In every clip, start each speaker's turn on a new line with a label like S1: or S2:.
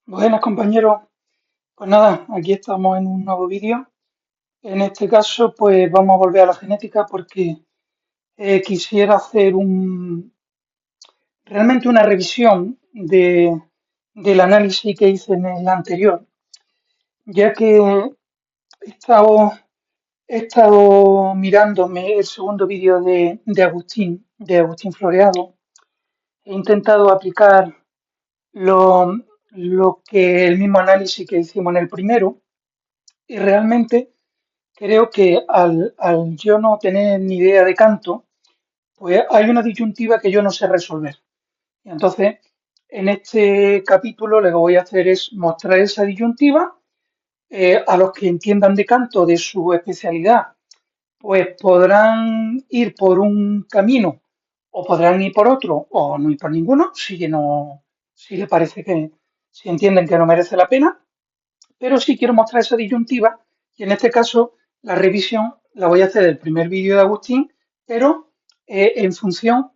S1: Buenas compañeros, pues nada, aquí estamos en un nuevo vídeo. En este caso, pues vamos a volver a la genética porque quisiera hacer realmente una revisión del análisis que hice en el anterior, ya que he estado mirándome el segundo vídeo de Agustín Floreado. He intentado aplicar lo, lo que el mismo análisis que hicimos en el primero y realmente creo que al yo no tener ni idea de canto, pues hay una disyuntiva que yo no sé resolver. Y entonces, en este capítulo lo que voy a hacer es mostrar esa disyuntiva a los que entiendan de canto de su especialidad, pues podrán ir por un camino o podrán ir por otro o no ir por ninguno, si les parece si entienden que no merece la pena, pero sí quiero mostrar esa disyuntiva y en este caso la revisión la voy a hacer del primer vídeo de Agustín, pero en función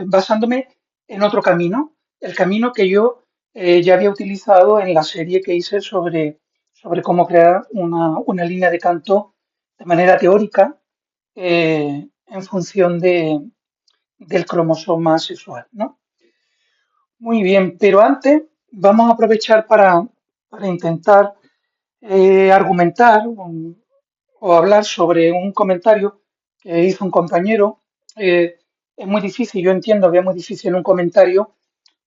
S1: basándome en otro camino, el camino que yo ya había utilizado en la serie que hice sobre cómo crear una línea de canto de manera teórica en función del cromosoma sexual, ¿no? Muy bien, pero antes vamos a aprovechar para intentar argumentar o hablar sobre un comentario que hizo un compañero. Es muy difícil, yo entiendo que es muy difícil en un comentario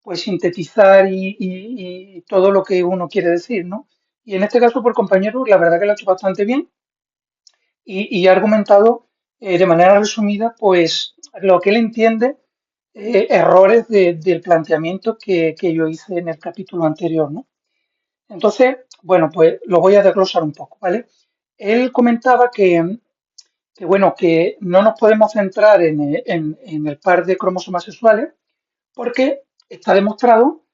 S1: pues sintetizar y todo lo que uno quiere decir, ¿no? Y en este caso, por compañero, la verdad que lo ha hecho bastante bien y ha argumentado de manera resumida, pues lo que él entiende, errores del planteamiento que yo hice en el capítulo anterior, ¿no? Entonces, bueno, pues lo voy a desglosar un poco, ¿vale? Él comentaba que, bueno, que no nos podemos centrar en el par de cromosomas sexuales porque está demostrado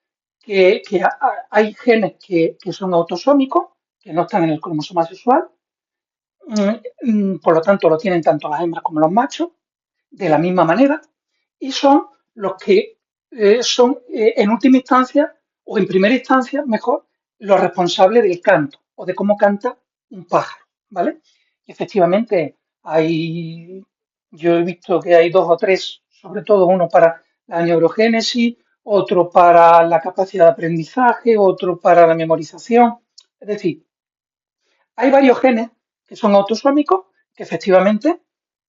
S1: que hay genes que son autosómicos, que no están en el cromosoma sexual, por lo tanto lo tienen tanto las hembras como los machos, de la misma manera, y son los que son en última instancia, o en primera instancia, mejor, los responsables del canto, o de cómo canta un pájaro, ¿vale? Y efectivamente, yo he visto que hay dos o tres, sobre todo uno para la neurogénesis, otro para la capacidad de aprendizaje, otro para la memorización. Es decir, hay varios genes que son autosómicos que efectivamente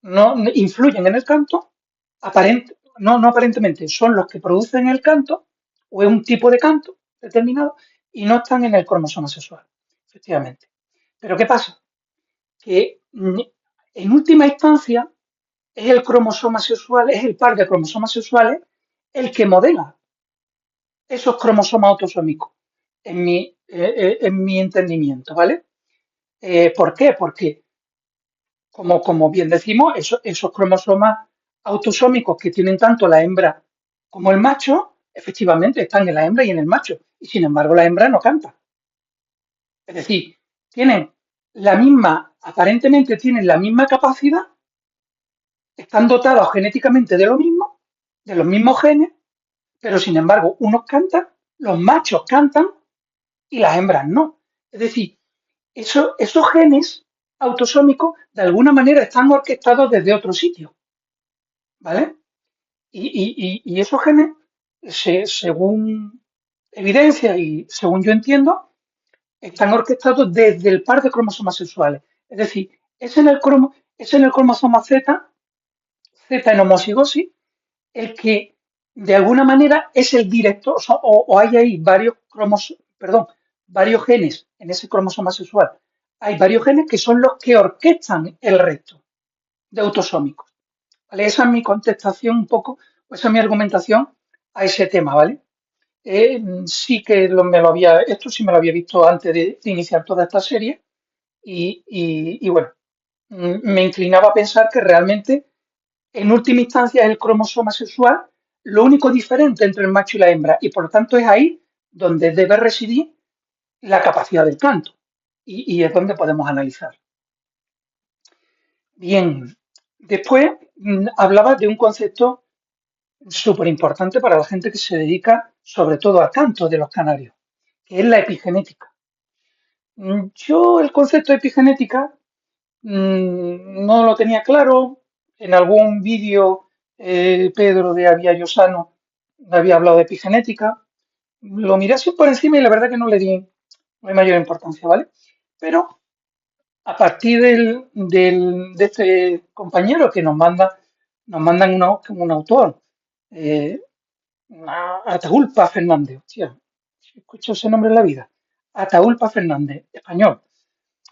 S1: no influyen en el canto, no aparentemente, son los que producen el canto o es un tipo de canto determinado y no están en el cromosoma sexual, efectivamente. Pero ¿qué pasa? Que en última instancia es el cromosoma sexual, es el par de cromosomas sexuales el que modela esos cromosomas autosómicos en mi entendimiento, ¿vale? ¿Por qué? Porque como bien decimos, esos cromosomas autosómicos que tienen tanto la hembra como el macho, efectivamente están en la hembra y en el macho. Y sin embargo, la hembra no canta. Es decir, tienen aparentemente tienen la misma capacidad, están dotados genéticamente de lo mismo, de los mismos genes, pero sin embargo, unos cantan, los machos cantan y las hembras no. Es decir, esos genes autosómicos de alguna manera están orquestados desde otro sitio. ¿Vale? Y esos genes, según evidencia y según yo entiendo, están orquestados desde el par de cromosomas sexuales. Es decir, es en el cromosoma Z, Z en homocigosis, el que de alguna manera es el director, o hay ahí varios genes en ese cromosoma sexual. Hay varios genes que son los que orquestan el resto de autosómicos. ¿Vale? Esa es mi contestación un poco, pues esa es mi argumentación a ese tema, ¿vale? Sí que esto sí me lo había visto antes de iniciar toda esta serie y bueno, me inclinaba a pensar que realmente en última instancia es el cromosoma sexual lo único diferente entre el macho y la hembra y por lo tanto es ahí donde debe residir la capacidad del canto y es donde podemos analizar. Bien, después hablaba de un concepto súper importante para la gente que se dedica sobre todo al canto de los canarios, que es la epigenética. Yo el concepto de epigenética no lo tenía claro. En algún vídeo Pedro de Avia Llosano había hablado de epigenética. Lo miré así por encima y la verdad que no hay mayor importancia, ¿vale? Pero a partir de este compañero que nos mandan un autor, eh, Ataulpa Fernández, hostia, escucho ese nombre en la vida, Ataulpa Fernández, español.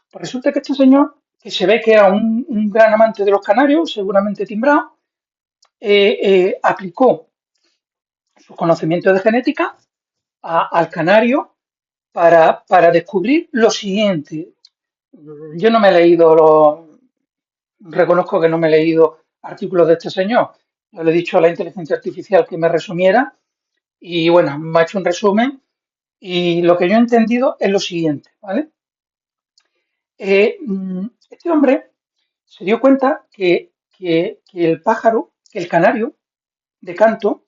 S1: Pues resulta que este señor, que se ve que era un gran amante de los canarios, seguramente timbrado, aplicó sus conocimientos de genética al canario para descubrir lo siguiente. Yo no me he leído, reconozco que no me he leído artículos de este señor. Yo le he dicho a la inteligencia artificial que me resumiera y bueno, me ha hecho un resumen y lo que yo he entendido es lo siguiente, ¿vale? Este hombre se dio cuenta que el pájaro, que el canario de canto,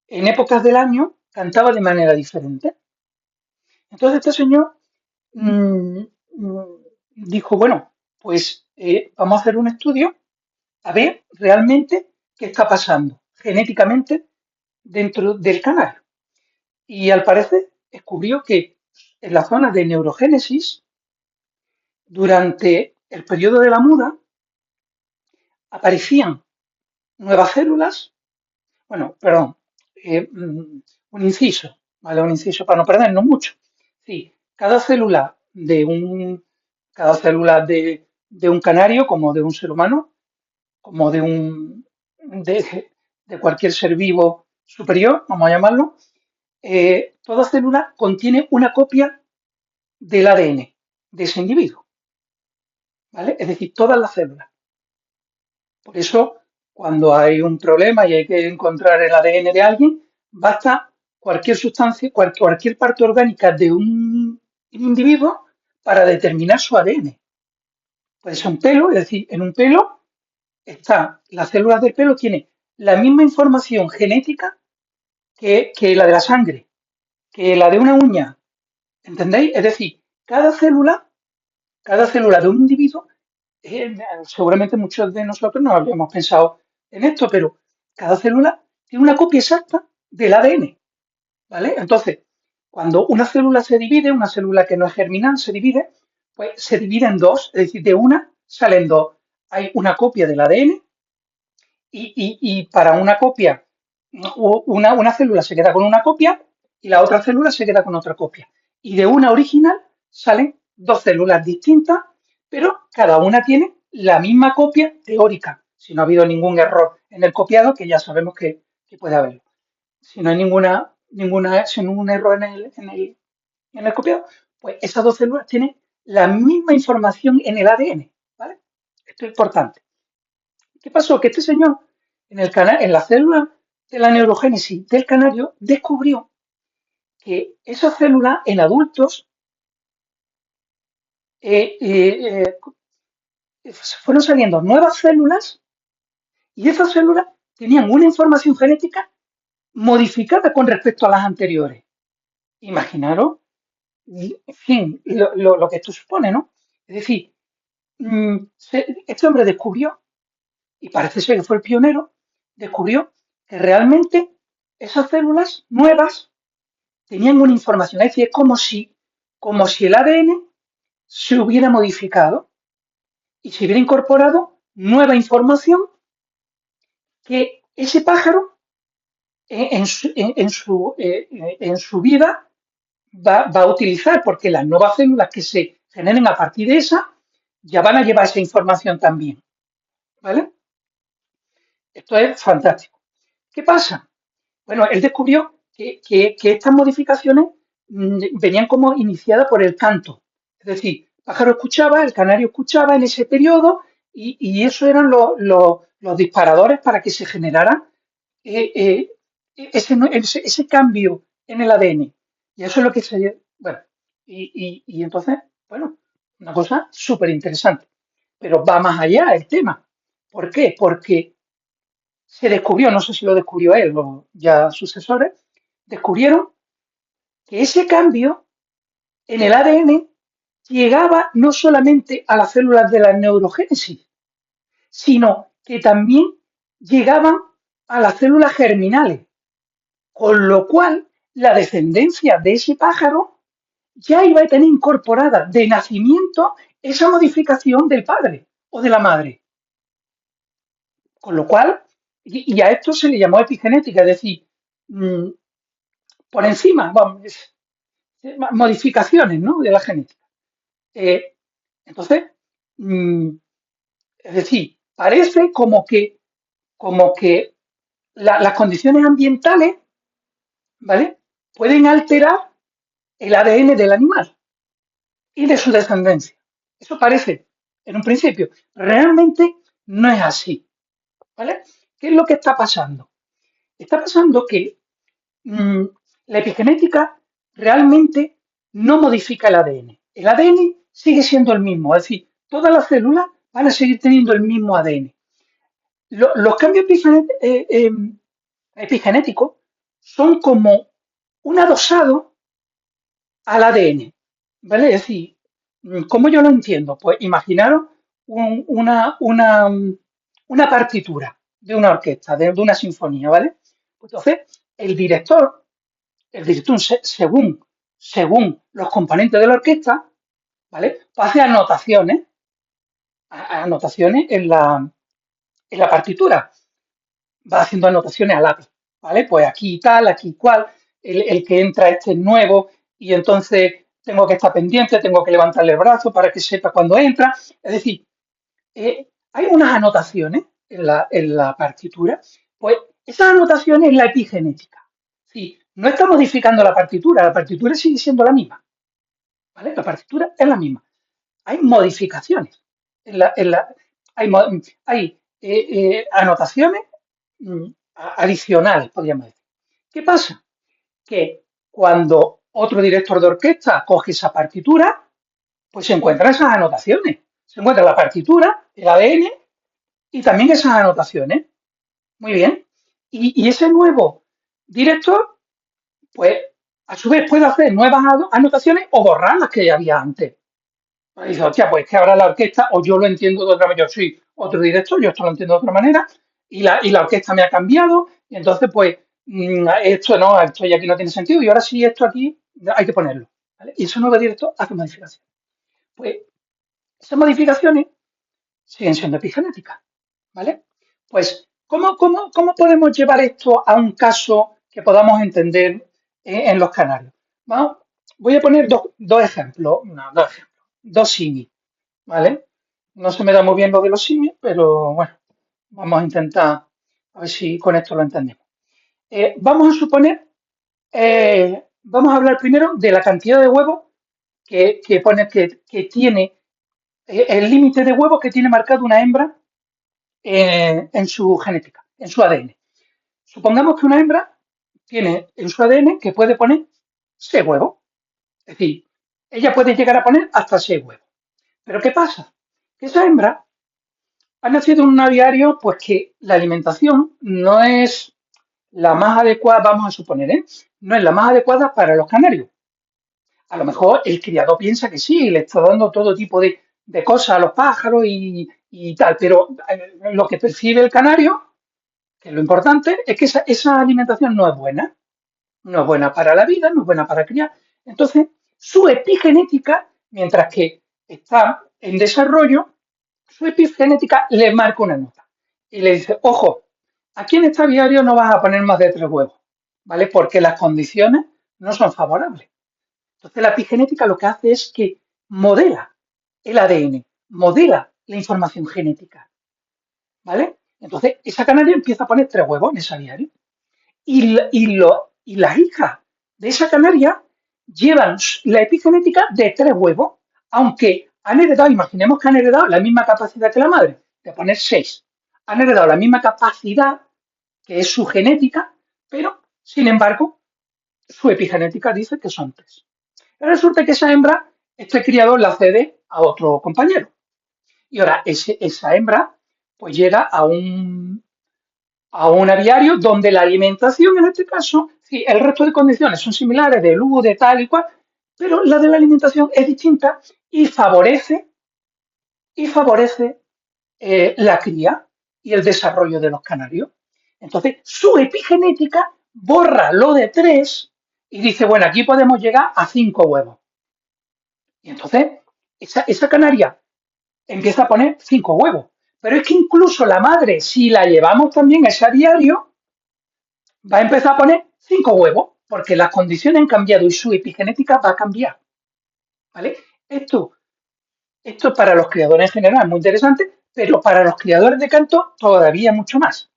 S1: en épocas del año cantaba de manera diferente. Entonces este señor mm, mm, dijo, bueno, pues vamos a hacer un estudio a ver realmente qué está pasando genéticamente dentro del canario. Y al parecer descubrió que en la zona de neurogénesis, durante el periodo de la muda, aparecían nuevas células. Bueno, perdón, un inciso, ¿vale? Un inciso para no perdernos mucho. Sí, cada célula de un canario, como de un ser humano, como de cualquier ser vivo superior, vamos a llamarlo, toda célula contiene una copia del ADN de ese individuo, ¿vale? Es decir, todas las células. Por eso, cuando hay un problema y hay que encontrar el ADN de alguien, basta cualquier sustancia, cualquier parte orgánica de un individuo para determinar su ADN. Puede ser un pelo, es decir, en un pelo las células del pelo tienen la misma información genética que la de la sangre, que la de una uña, ¿entendéis? Es decir, cada célula de un individuo, seguramente muchos de nosotros no habríamos pensado en esto, pero cada célula tiene una copia exacta del ADN, ¿vale? Entonces, cuando una célula se divide, una célula que no es germinal se divide, pues se divide en dos, es decir, de una salen dos. Hay una copia del ADN y para una copia, una célula se queda con una copia y la otra célula se queda con otra copia. Y de una original salen dos células distintas, pero cada una tiene la misma copia teórica, si no ha habido ningún error en el copiado, que ya sabemos que puede haberlo. Si no hay si ningún error en el copiado, pues esas dos células tienen la misma información en el ADN, ¿vale? Esto es importante. ¿Qué pasó? Que este señor, en la célula de la neurogénesis del canario, descubrió que esas células en adultos eh, eh, fueron saliendo nuevas células y esas células tenían una información genética modificada con respecto a las anteriores. Imaginaros, en fin, lo que esto supone, ¿no? Es decir, este hombre descubrió, y parece ser que fue el pionero, descubrió que realmente esas células nuevas tenían una información, es decir, es como si el ADN se hubiera modificado y se hubiera incorporado nueva información que ese pájaro en su vida va a utilizar, porque las nuevas células que se generen a partir de esa ya van a llevar esa información también, ¿vale? Esto es fantástico. ¿Qué pasa? Bueno, él descubrió que estas modificaciones venían como iniciadas por el canto. Es decir, el pájaro escuchaba, el canario escuchaba en ese periodo y eso eran los disparadores para que se generara eh, eh, ese cambio en el ADN. Y eso es lo que se... Bueno, y entonces, bueno, una cosa súper interesante. Pero va más allá el tema. ¿Por qué? Porque se descubrió, no sé si lo descubrió él o ya sucesores, descubrieron que ese cambio en el ADN llegaba no solamente a las células de la neurogénesis, sino que también llegaban a las células germinales, con lo cual la descendencia de ese pájaro ya iba a tener incorporada de nacimiento esa modificación del padre o de la madre. Con lo cual, y a esto se le llamó epigenética, es decir, mm, por encima, vamos, modificaciones, ¿no?, de la genética. Eh, entonces, mm, es decir, parece como que las condiciones ambientales, ¿vale?, pueden alterar el ADN del animal y de su descendencia. Eso parece en un principio. Realmente no es así, ¿vale? ¿Qué es lo que está pasando? Está pasando que mm, la epigenética realmente no modifica el ADN. El ADN sigue siendo el mismo, es decir, todas las células van a seguir teniendo el mismo ADN. Los cambios epigenéticos son como un adosado al ADN, ¿vale? Es decir, ¿cómo yo lo entiendo? Pues imaginaros una partitura de una orquesta, de una sinfonía, ¿vale? Pues entonces, el director, según los componentes de la orquesta, ¿vale?, pues hace anotaciones, anotaciones en la partitura, va haciendo anotaciones al lápiz, ¿vale? Pues aquí tal, aquí cual, el que entra este es nuevo y entonces tengo que estar pendiente, tengo que levantarle el brazo para que sepa cuándo entra. Es decir, hay unas anotaciones en la partitura, pues esas anotaciones es la epigenética. Sí, no está modificando la partitura sigue siendo la misma, ¿vale? La partitura es la misma. Hay modificaciones, hay, anotaciones adicionales, podríamos decir. ¿Qué pasa? Que cuando otro director de orquesta coge esa partitura, pues se encuentran esas anotaciones. Se encuentra la partitura, el ADN y también esas anotaciones. Muy bien. Y ese nuevo director, pues a su vez puede hacer nuevas anotaciones o borrar las que ya había antes. Y dice, hostia, pues que ahora la orquesta, o yo lo entiendo de otra manera, yo soy otro director, yo esto lo entiendo de otra manera, y la orquesta me ha cambiado, y entonces, pues, esto no, esto ya aquí no tiene sentido, y ahora sí, esto aquí hay que ponerlo, ¿vale? Y ese nuevo director hace modificaciones. Pues, esas modificaciones siguen siendo epigenéticas, ¿vale? Pues, ¿cómo podemos llevar esto a un caso que podamos entender en los canarios? Vamos, voy a poner dos ejemplos, no, dos símiles, ¿vale? No se me da muy bien lo de los simios, pero bueno, vamos a intentar a ver si con esto lo entendemos. Vamos a suponer, vamos a hablar primero de la cantidad de huevos que pone que tiene, el límite de huevos que tiene marcado una hembra en su genética, en su ADN. Supongamos que una hembra tiene en su ADN que puede poner 6 huevos. Es decir, ella puede llegar a poner hasta 6 huevos. Pero ¿qué pasa? Que esa hembra ha nacido en un aviario, pues que la alimentación no es la más adecuada, vamos a suponer, ¿eh? No es la más adecuada para los canarios. A lo mejor el criador piensa que sí, le está dando todo tipo de cosas a los pájaros y tal, pero lo que percibe el canario, que es lo importante, es que esa alimentación no es buena. No es buena para la vida, no es buena para criar. Entonces, su epigenética, mientras que está en desarrollo, su epigenética le marca una nota y le dice, ojo, aquí en este aviario no vas a poner más de 3 huevos, ¿vale? Porque las condiciones no son favorables. Entonces, la epigenética lo que hace es que modela el ADN, modela la información genética, ¿vale? Entonces, esa canaria empieza a poner 3 huevos en ese aviario y las hijas de esa canaria llevan la epigenética de 3 huevos, aunque han heredado, imaginemos que han heredado la misma capacidad que la madre, de poner 6. Han heredado la misma capacidad que es su genética, pero, sin embargo, su epigenética dice que son 3. Resulta que esa hembra, este criador la cede a otro compañero. Y ahora esa hembra pues llega a un aviario donde la alimentación, en este caso, sí, el resto de condiciones son similares, de luz, de tal y cual, pero la de la alimentación es distinta y favorece la cría y el desarrollo de los canarios. Entonces, su epigenética borra lo de 3 y dice, bueno, aquí podemos llegar a 5 huevos. Y entonces, esa canaria empieza a poner 5 huevos. Pero es que incluso la madre, si la llevamos también a ese diario, va a empezar a poner 5 huevos, porque las condiciones han cambiado y su epigenética va a cambiar. ¿Vale? Esto, esto para los criadores en general es muy interesante, pero para los criadores de canto todavía mucho más.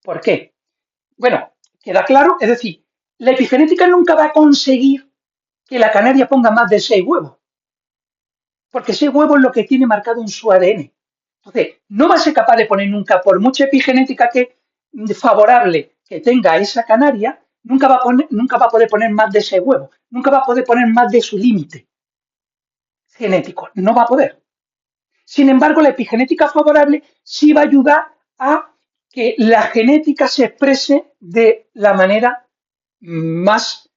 S1: ¿Por qué? Bueno, queda claro, es decir, la epigenética nunca va a conseguir que la canaria ponga más de 6 huevos, porque 6 huevos es lo que tiene marcado en su ADN. Entonces, no va a ser capaz de poner nunca, por mucha epigenética que favorable que tenga esa canaria, nunca va a poder poner más de 6 huevos, nunca va a poder poner más de su límite genético, no va a poder. Sin embargo, la epigenética favorable sí va a ayudar a que la genética se exprese de la manera más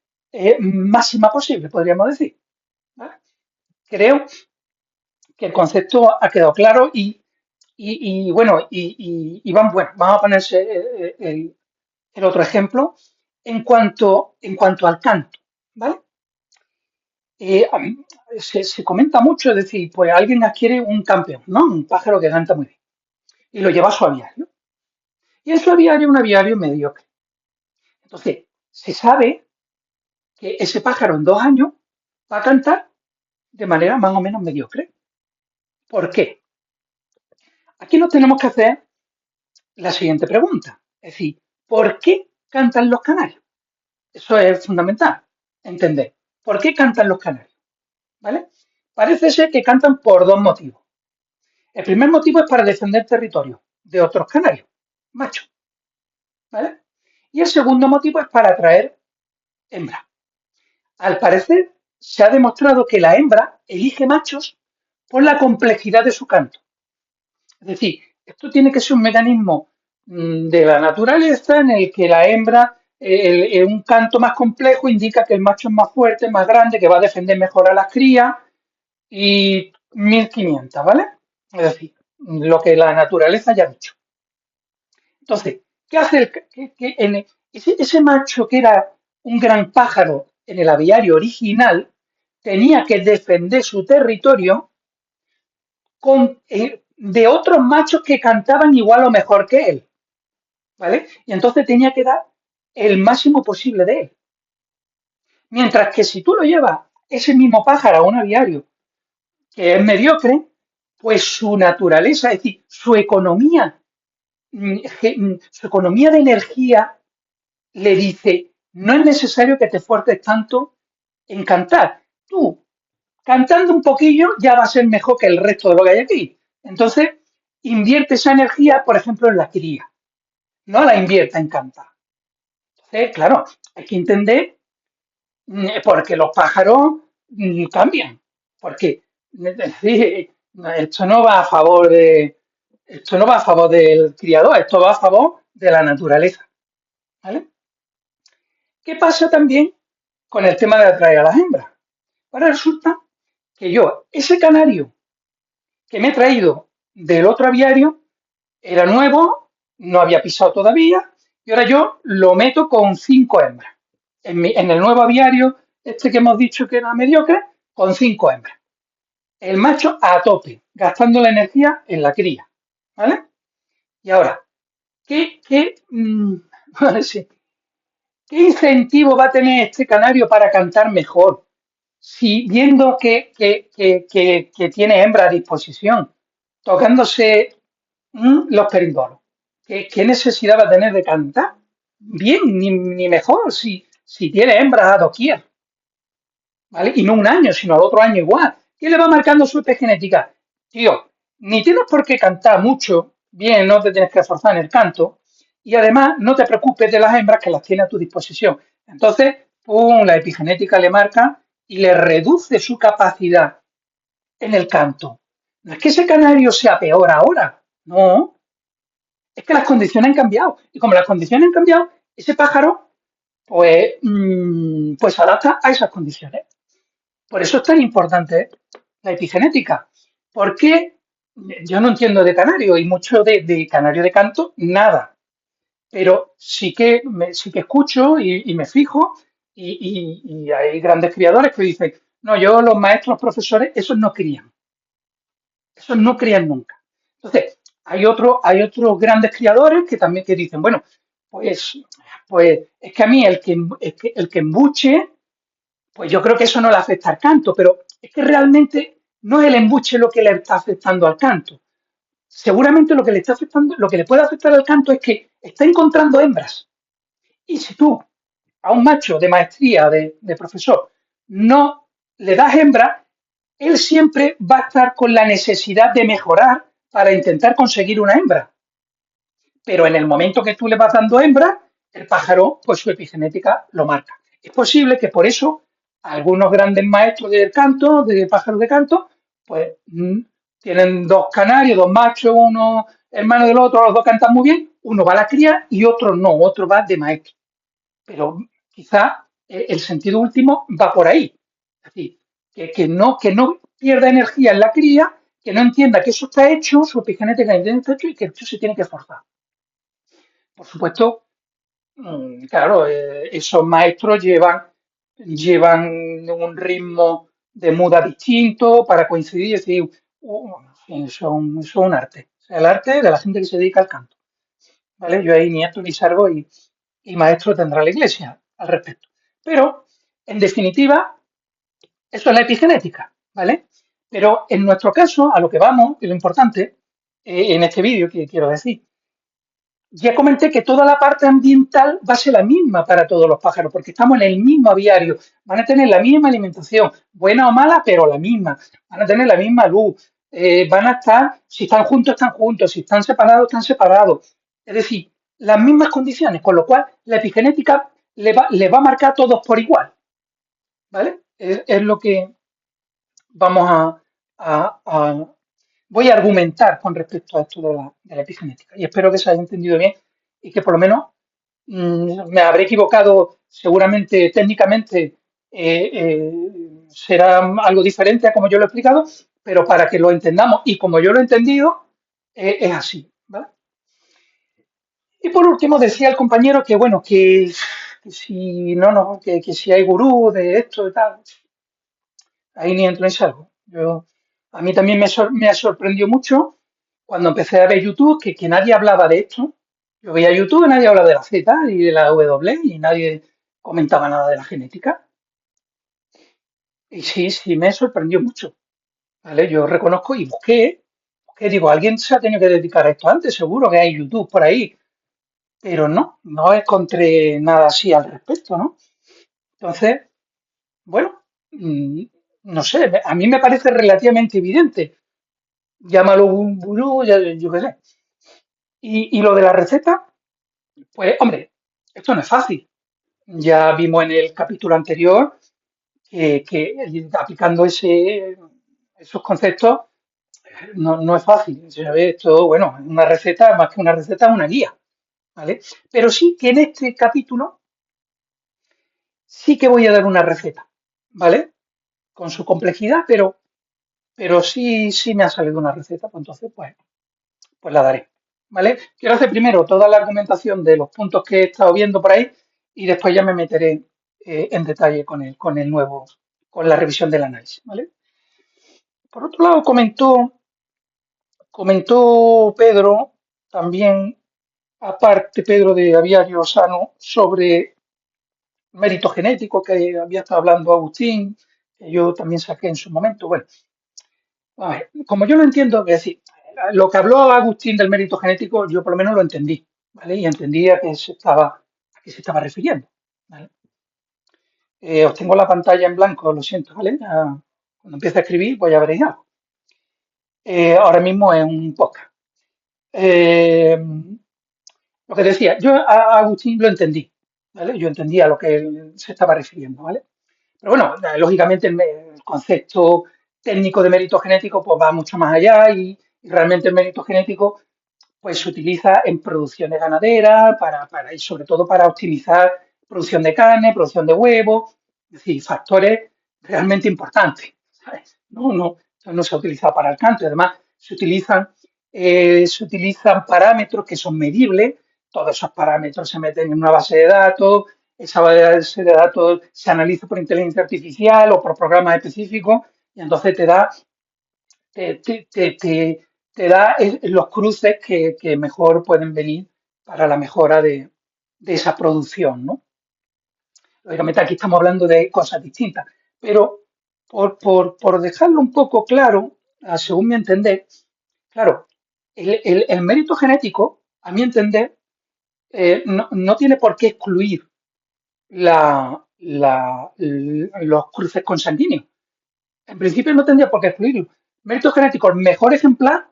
S1: máxima posible, podríamos decir. ¿Vale? Creo que el concepto ha quedado claro bueno, vamos a ponerse el otro ejemplo en cuanto al canto, ¿vale? Se comenta mucho, es decir, pues alguien adquiere un campeón, ¿no? Un pájaro que canta muy bien y lo lleva a su aviario. Y en su aviario es un aviario mediocre. Entonces, se sabe que ese pájaro en 2 años va a cantar de manera más o menos mediocre. ¿Por qué? Aquí nos tenemos que hacer la siguiente pregunta. Es decir, ¿por qué cantan los canarios? Eso es fundamental, entender. ¿Por qué cantan los canarios? ¿Vale? Parece ser que cantan por 2 motivos. El primer motivo es para defender territorio de otros canarios, machos. ¿Vale? Y el segundo motivo es para atraer hembras. Al parecer, se ha demostrado que la hembra elige machos por la complejidad de su canto. Es decir, esto tiene que ser un mecanismo de la naturaleza en el que la hembra, un canto más complejo indica que el macho es más fuerte, más grande, que va a defender mejor a las crías y 1500, ¿vale? Es decir, lo que la naturaleza ya ha dicho. Entonces, ¿qué hace ese macho que era un gran pájaro en el aviario original? Tenía que defender su territorio de otros machos que cantaban igual o mejor que él, ¿vale? Y entonces tenía que dar el máximo posible de él. Mientras que si tú lo llevas ese mismo pájaro a un aviario que es mediocre, pues su naturaleza, es decir, su economía de energía le dice, no es necesario que te esfuerces tanto en cantar. Tú, cantando un poquillo, ya va a ser mejor que el resto de lo que hay aquí. Entonces, invierte esa energía, por ejemplo, en la cría. No la invierta en cantar. Entonces, claro, hay que entender por qué los pájaros cambian. Porque, es decir, esto no va a favor esto no va a favor del criador, esto va a favor de la naturaleza. ¿Vale? ¿Qué pasa también con el tema de atraer a las hembras? Ahora resulta que yo, ese canario que me he traído del otro aviario, era nuevo, no había pisado todavía, y ahora yo lo meto con 5 hembras. En el nuevo aviario, este que hemos dicho que era mediocre, con 5 hembras. El macho a tope, gastando la energía en la cría. ¿Vale? Y ahora, sí, ¿qué incentivo va a tener este canario para cantar mejor? Si viendo que tiene hembra a disposición, tocándose los peringolos. ¿Qué necesidad va a tener de cantar? Bien, ni mejor, si tiene hembras a doquier, ¿vale? Y no un año, sino al otro año igual. ¿Qué le va marcando su epigenética? Tío, ni tienes por qué cantar mucho, bien, no te tienes que esforzar en el canto, y además no te preocupes de las hembras que las tiene a tu disposición. Entonces, pum, la epigenética le marca y le reduce su capacidad en el canto. No es que ese canario sea peor ahora, no, Es que las condiciones han cambiado. Y como las condiciones han cambiado, ese pájaro pues, pues se adapta a esas condiciones. Por eso es tan importante la epigenética. Porque yo no entiendo de canario y mucho de canario de canto, nada. Pero sí que escucho y me fijo y hay grandes criadores que dicen, no, yo los maestros, profesores, esos no crían nunca. Entonces, hay otros grandes criadores que también que dicen, bueno, pues, pues es que a mí el que embuche, pues yo creo que eso no le afecta al canto, pero es que realmente no es el embuche lo que le está afectando al canto. Seguramente lo que le está afectando, lo que le puede afectar al canto es que está encontrando hembras. Y si tú a un macho de maestría, de profesor, no le das hembra, él siempre va a estar con la necesidad de mejorar para intentar conseguir una hembra. Pero en el momento que tú le vas dando hembra, el pájaro, pues su epigenética lo marca. Es posible que por eso algunos grandes maestros del canto, de pájaros de canto, pues tienen dos canarios, dos machos, uno hermano del otro, los dos cantan muy bien, uno va a la cría y otro no, otro va de maestro. Pero quizá el sentido último va por ahí. Es decir, que no pierda energía en la cría, que no entienda que eso está hecho, su epigenética está hecho y que eso se tiene que esforzar. Por supuesto, claro, esos maestros llevan un ritmo de muda distinto para coincidir, es decir, en fin, son un arte. O sea, el arte de la gente que se dedica al canto. ¿Vale? Yo ahí ni esto ni salgo y maestro tendrá la iglesia al respecto. Pero, en definitiva, eso es la epigenética, ¿vale? Pero en nuestro caso, a lo que vamos, y lo importante, en este vídeo que quiero decir, ya comenté que toda la parte ambiental va a ser la misma para todos los pájaros, porque estamos en el mismo aviario. Van a tener la misma alimentación, buena o mala, pero la misma. Van a tener la misma luz. Van a estar, si están juntos, si están separados, están separados. Es decir, las mismas condiciones, con lo cual la epigenética le va a marcar a todos por igual, ¿vale? Es lo que vamos a- voy a argumentar con respecto a esto de la epigenética. Y espero que se haya entendido bien y que por lo menos me habré equivocado seguramente técnicamente, será algo diferente a como yo lo he explicado, pero para que lo entendamos y como yo lo he entendido, es así, ¿vale? Y por último decía el compañero que bueno, que si no, no, que si hay gurú de esto y tal, ahí ni entro ni salgo. A mí también me ha sorprendido mucho cuando empecé a ver YouTube que nadie hablaba de esto. Yo veía YouTube y nadie hablaba de la Z y de la W y nadie comentaba nada de la genética. Y sí, sí, me sorprendió mucho. ¿Vale? Yo reconozco y busqué, digo, alguien se ha tenido que dedicar a esto antes, seguro que hay YouTube por ahí, pero no, no encontré nada así al respecto, ¿no? Entonces, bueno, no sé, a mí me parece relativamente evidente. Llámalo un gurú, yo qué sé. Y lo de la receta, pues hombre, esto no es fácil. Ya vimos en el capítulo anterior que aplicando esos conceptos no es fácil. ¿Sabes? Esto, bueno, una receta, más que una receta, es una guía, ¿vale? Pero sí que en este capítulo sí que voy a dar una receta, ¿vale? Con su complejidad, pero sí me ha salido una receta, pues entonces, pues la daré. ¿Vale? Quiero hacer primero toda la argumentación de los puntos que he estado viendo por ahí y después ya me meteré en detalle con el nuevo, con la revisión del análisis. ¿Vale? Por otro lado, comentó Pedro también, aparte Pedro de Aviario Sano, sobre mérito genético que había estado hablando Agustín, que yo también saqué en su momento. Bueno, a ver, como yo lo entiendo, es decir, lo que habló Agustín del mérito genético, yo por lo menos lo entendí, ¿vale? Y entendí a qué se estaba refiriendo, ¿vale? Os tengo la pantalla en blanco, lo siento, ¿vale? Cuando empiece a escribir, pues ya veréis algo. Ahora mismo es un podcast. Eh, lo que decía, yo a Agustín lo entendí, ¿vale? Yo entendía a lo que él se estaba refiriendo, ¿vale? Pero bueno, lógicamente el concepto técnico de mérito genético pues va mucho más allá y realmente el mérito genético pues se utiliza en producciones ganaderas y sobre todo para optimizar producción de carne, producción de huevos, es decir, factores realmente importantes, ¿sabes? No se ha utilizado para el canto. Además, se utilizan parámetros que son medibles. Todos esos parámetros se meten en una base de datos. Esa base de datos se analiza por inteligencia artificial o por programas específicos y entonces te, te- te- te- te da los cruces que mejor pueden venir para la mejora de esa producción, ¿no? Lógicamente aquí estamos hablando de cosas distintas, pero por dejarlo un poco claro, según mi entender, claro, el mérito genético, a mi entender, no tiene por qué excluir los cruces consanguíneos. En principio no tendría por qué excluirlo. Méritos genéticos, mejor ejemplar,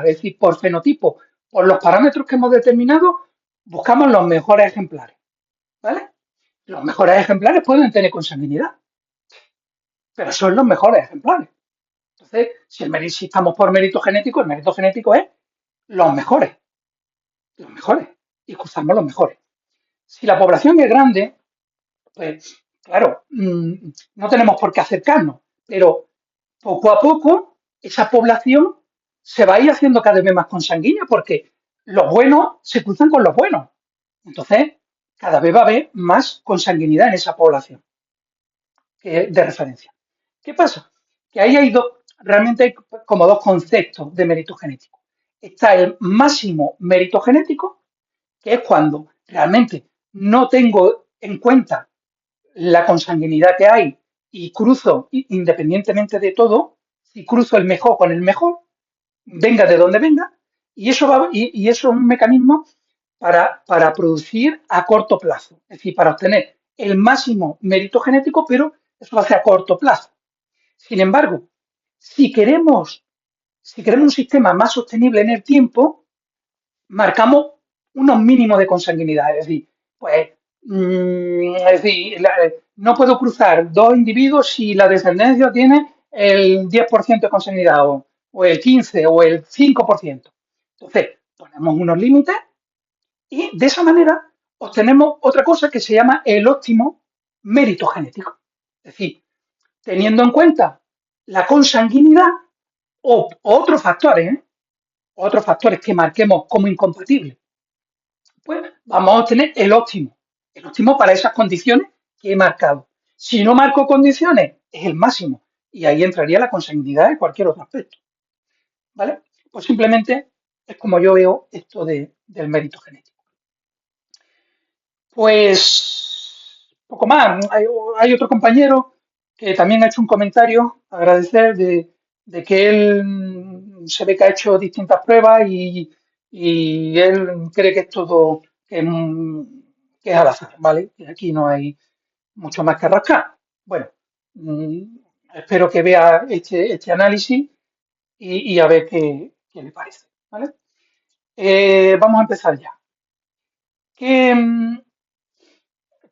S1: es decir, por fenotipo, por los parámetros que hemos determinado, buscamos los mejores ejemplares, ¿vale? Los mejores ejemplares pueden tener consanguinidad, pero son los mejores ejemplares. Entonces, si estamos por mérito genético, el mérito genético es los mejores, los mejores, y cruzamos los mejores. Si la población es grande, pues claro, no tenemos por qué acercarnos, pero poco a poco esa población se va a ir haciendo cada vez más consanguínea porque los buenos se cruzan con los buenos. Entonces, cada vez va a haber más consanguinidad en esa población de referencia. ¿Qué pasa? Que ahí realmente hay como dos conceptos de mérito genético. Está el máximo mérito genético, que es cuando realmente no tengo en cuenta la consanguinidad que hay y cruzo independientemente de todo, si cruzo el mejor con el mejor, venga de donde venga, y eso es un mecanismo para producir a corto plazo, es decir, para obtener el máximo mérito genético, pero eso lo hace a corto plazo. Sin embargo, si queremos, si queremos un sistema más sostenible en el tiempo, marcamos unos mínimos de consanguinidad, es decir, pues, no puedo cruzar dos individuos si la descendencia tiene el 10% de consanguinidad o el 15 o el 5%. Entonces, ponemos unos límites y de esa manera obtenemos otra cosa que se llama el óptimo mérito genético. Es decir, teniendo en cuenta la consanguinidad o otros factores que marquemos como incompatibles, pues vamos a obtener el óptimo para esas condiciones que he marcado. Si no marco condiciones, es el máximo y ahí entraría la consanguinidad de cualquier otro aspecto, ¿vale? Pues simplemente es como yo veo esto del mérito genético. Pues poco más. Hay otro compañero que también ha hecho un comentario, agradecer de que él se ve que ha hecho distintas pruebas y él cree que es todo, que es al azar, ¿vale? Que aquí no hay mucho más que rascar. Bueno, mm, espero que vea este análisis y a ver qué le parece, ¿vale? Vamos a empezar ya. Que,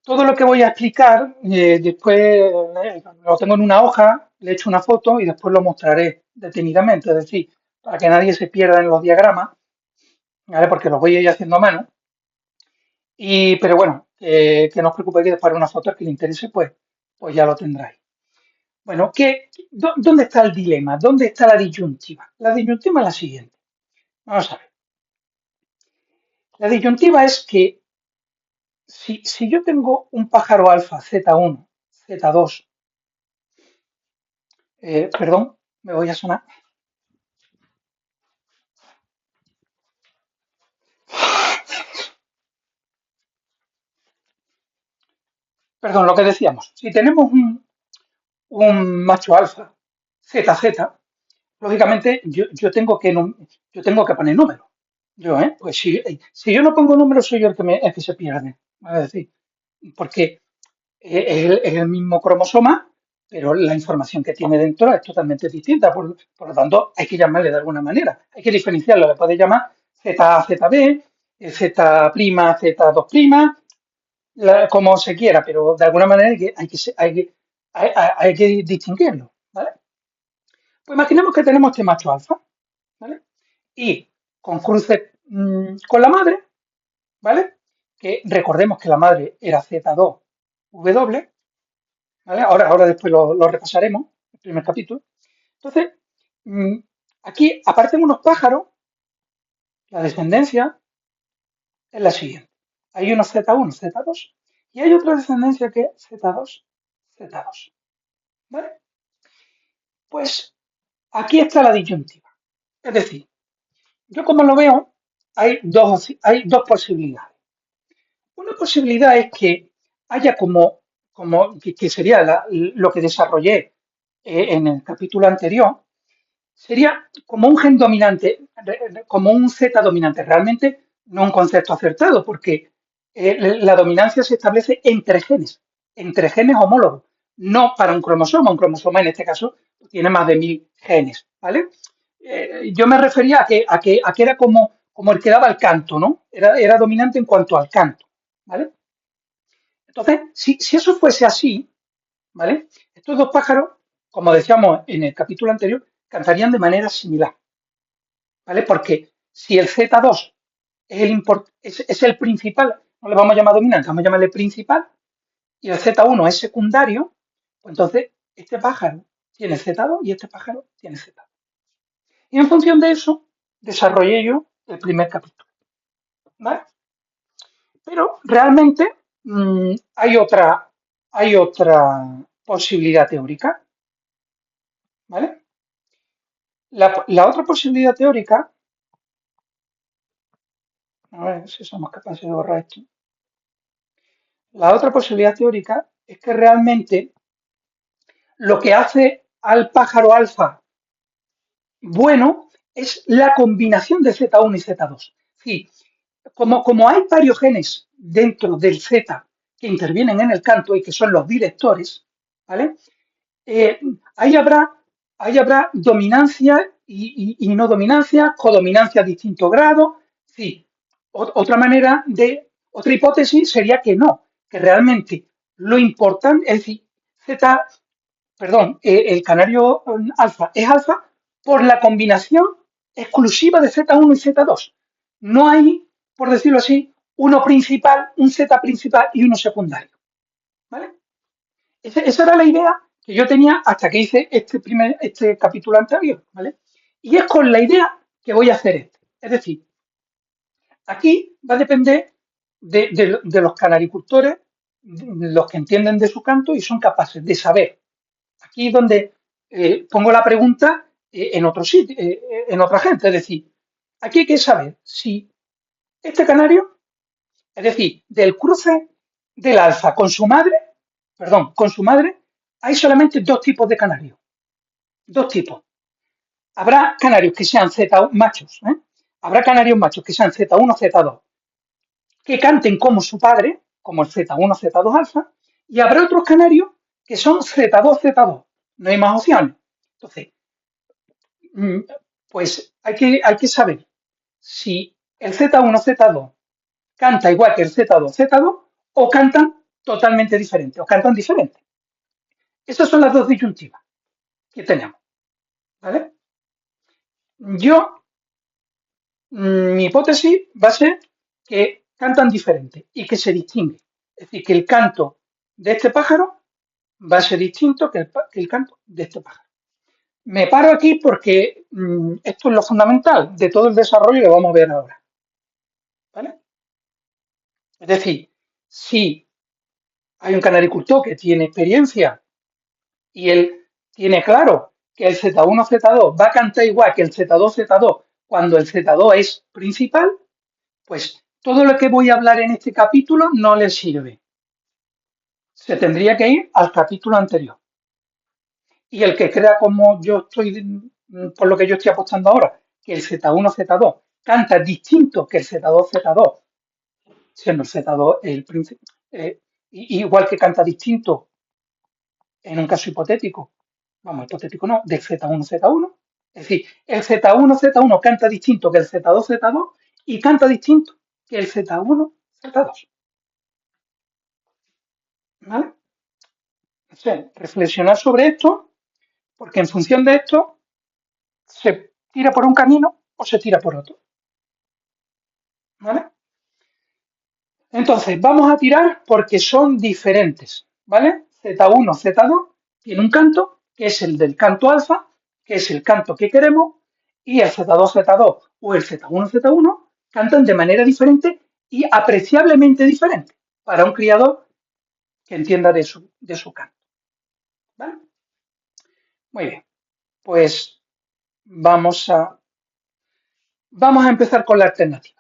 S1: todo lo que voy a explicar, después lo tengo en una hoja, le echo una foto y después lo mostraré detenidamente, es decir, para que nadie se pierda en los diagramas, ¿vale? Porque los voy a ir haciendo a mano. Pero bueno, que no os preocupéis que después haré una foto al que le interese, pues ya lo tendráis. Bueno, ¿dónde está el dilema? ¿Dónde está la disyuntiva? La disyuntiva es la siguiente. Vamos a ver. La disyuntiva es que si yo tengo un pájaro alfa Z1, Z2, perdón, me voy a sonar. Perdón, lo que decíamos. Si tenemos un macho alfa, ZZ, lógicamente yo tengo que poner números. Pues si yo no pongo números, soy yo el que se pierde. Es decir, porque es el mismo cromosoma, pero la información que tiene dentro es totalmente distinta. Por lo tanto, hay que llamarle de alguna manera. Hay que diferenciarlo. Le puedes llamar ZA, ZB, Z', Z2', como se quiera, pero de alguna manera hay que distinguirlo, ¿vale? Pues imaginemos que tenemos este macho alfa, ¿vale? Y con cruces con la madre, ¿vale? Que recordemos que la madre era Z2W, ¿vale? Ahora después lo repasaremos, el primer capítulo. Entonces, mm, aquí aparecen unos pájaros, la descendencia es la siguiente. Hay unos Z1, Z2 y hay otra descendencia que es Z2, Z2, ¿vale? Pues aquí está la disyuntiva. Es decir, yo como lo veo, hay dos posibilidades. Una posibilidad es que haya que sería lo que desarrollé en el capítulo anterior, sería como un gen dominante, como un Z dominante, realmente no un concepto acertado, porque la dominancia se establece entre genes homólogos, no para un cromosoma. Un cromosoma en este caso tiene más de 1000 genes, ¿vale? Yo me refería a que era como el que daba el canto, ¿no? Era dominante en cuanto al canto, ¿vale? Entonces, si eso fuese así, ¿vale? Estos dos pájaros, como decíamos en el capítulo anterior, cantarían de manera similar, ¿vale? Porque si el Z2 es el principal, no le vamos a llamar dominante, vamos a llamarle principal, y el Z1 es secundario, pues entonces este pájaro tiene Z2 y este pájaro tiene Z2. Y en función de eso, desarrollé yo el primer capítulo, ¿vale? Pero realmente hay otra posibilidad teórica, ¿vale? La otra posibilidad teórica, a ver si somos capaces de borrar esto. La otra posibilidad teórica es que realmente lo que hace al pájaro alfa bueno es la combinación de Z1 y Z2. Sí, como hay varios genes dentro del Z que intervienen en el canto y que son los directores, ¿vale? Eh, ahí habrá, ahí habrá dominancia y no dominancia, codominancia a distinto grado. Sí, otra hipótesis sería que no, que realmente lo importante, es decir, Z, perdón, el canario alfa es alfa por la combinación exclusiva de Z1 y Z2. No hay, por decirlo así, uno principal, un Z principal y uno secundario. ¿Vale? Esa era la idea que yo tenía hasta que hice este capítulo anterior, ¿vale? Y es con la idea que voy a hacer este. Es decir, aquí va a depender de los canaricultores, los que entienden de su canto y son capaces de saber. Aquí es donde pongo la pregunta en otro sitio, en otra gente. Es decir, aquí hay que saber si este canario, es decir, del cruce del alfa con su madre, perdón, con su madre, hay solamente dos tipos de canarios. Dos tipos. Habrá canarios que sean Z machos, ¿eh? Habrá canarios machos que sean Z1, Z2, que canten como su padre, como el Z1, Z2 alfa, y habrá otros canarios que son Z2, Z2. No hay más opciones. Entonces, mm, pues hay que saber si el Z1, Z2 canta igual que el Z2, Z2 o cantan totalmente diferente o cantan diferente. Esas son las dos disyuntivas que tenemos, ¿vale? Yo mi hipótesis va a ser que cantan diferente y que se distingue. Es decir, que el canto de este pájaro va a ser distinto que el canto de este pájaro. Me paro aquí porque esto es lo fundamental de todo el desarrollo que vamos a ver ahora. ¿Vale? Es decir, si hay un canaricultor que tiene experiencia y él tiene claro que el Z1, Z2 va a cantar igual que el Z2, Z2 cuando el Z2 es principal, pues todo lo que voy a hablar en este capítulo no le sirve. Se tendría que ir al capítulo anterior. Y el que crea como yo estoy, por lo que yo estoy apostando ahora, que el Z1, Z2 canta distinto que el Z2, Z2, siendo el Z2 el principio, igual que canta distinto en un caso hipotético, vamos, hipotético no, del Z1, Z1, es decir, el Z1, Z1 canta distinto que el Z2, Z2 y canta distinto que el Z1, Z2. ¿Vale? Entonces, reflexionar sobre esto, porque en función de esto se tira por un camino o se tira por otro. ¿vale? Entonces, vamos a tirar porque son diferentes, ¿vale? Z1, Z2 tiene un canto, que es el del canto alfa, que es el canto que queremos, y el Z2, Z2 o el Z1, Z1 cantan de manera diferente y apreciablemente diferente para un criador que entienda de su canto, ¿vale? Muy bien, pues vamos a, vamos a empezar con la alternativa.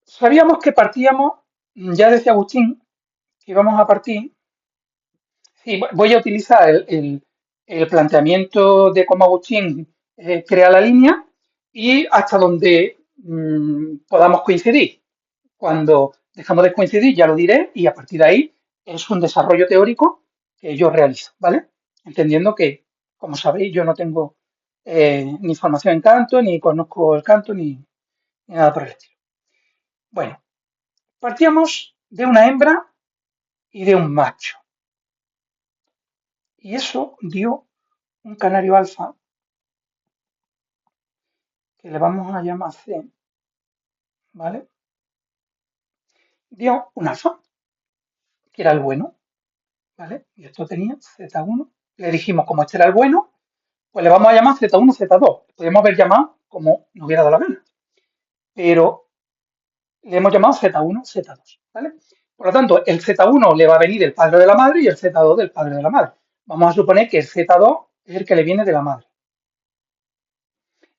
S1: Sabíamos que partíamos, ya decía Agustín, que íbamos a partir. Sí, voy a utilizar el planteamiento de cómo Agustín crea la línea y hasta donde podamos coincidir. Cuando dejamos de coincidir, ya lo diré, y a partir de ahí es un desarrollo teórico que yo realizo, ¿vale? Entendiendo que, como sabéis, yo no tengo ni formación en canto, ni conozco el canto, ni nada por el estilo. Bueno, partíamos de una hembra y de un macho. Y eso dio un canario alfa que le vamos a llamar C, ¿vale? Dio un alfa, que era el bueno, ¿vale? Y esto tenía Z1. Le dijimos, como este era el bueno, pues le vamos a llamar Z1, Z2. Podríamos haber llamado como nos hubiera dado la gana, pero le hemos llamado Z1, Z2, ¿vale? Por lo tanto, el Z1 le va a venir del padre de la madre y el Z2 del padre de la madre. Vamos a suponer que el Z2 es el que le viene de la madre.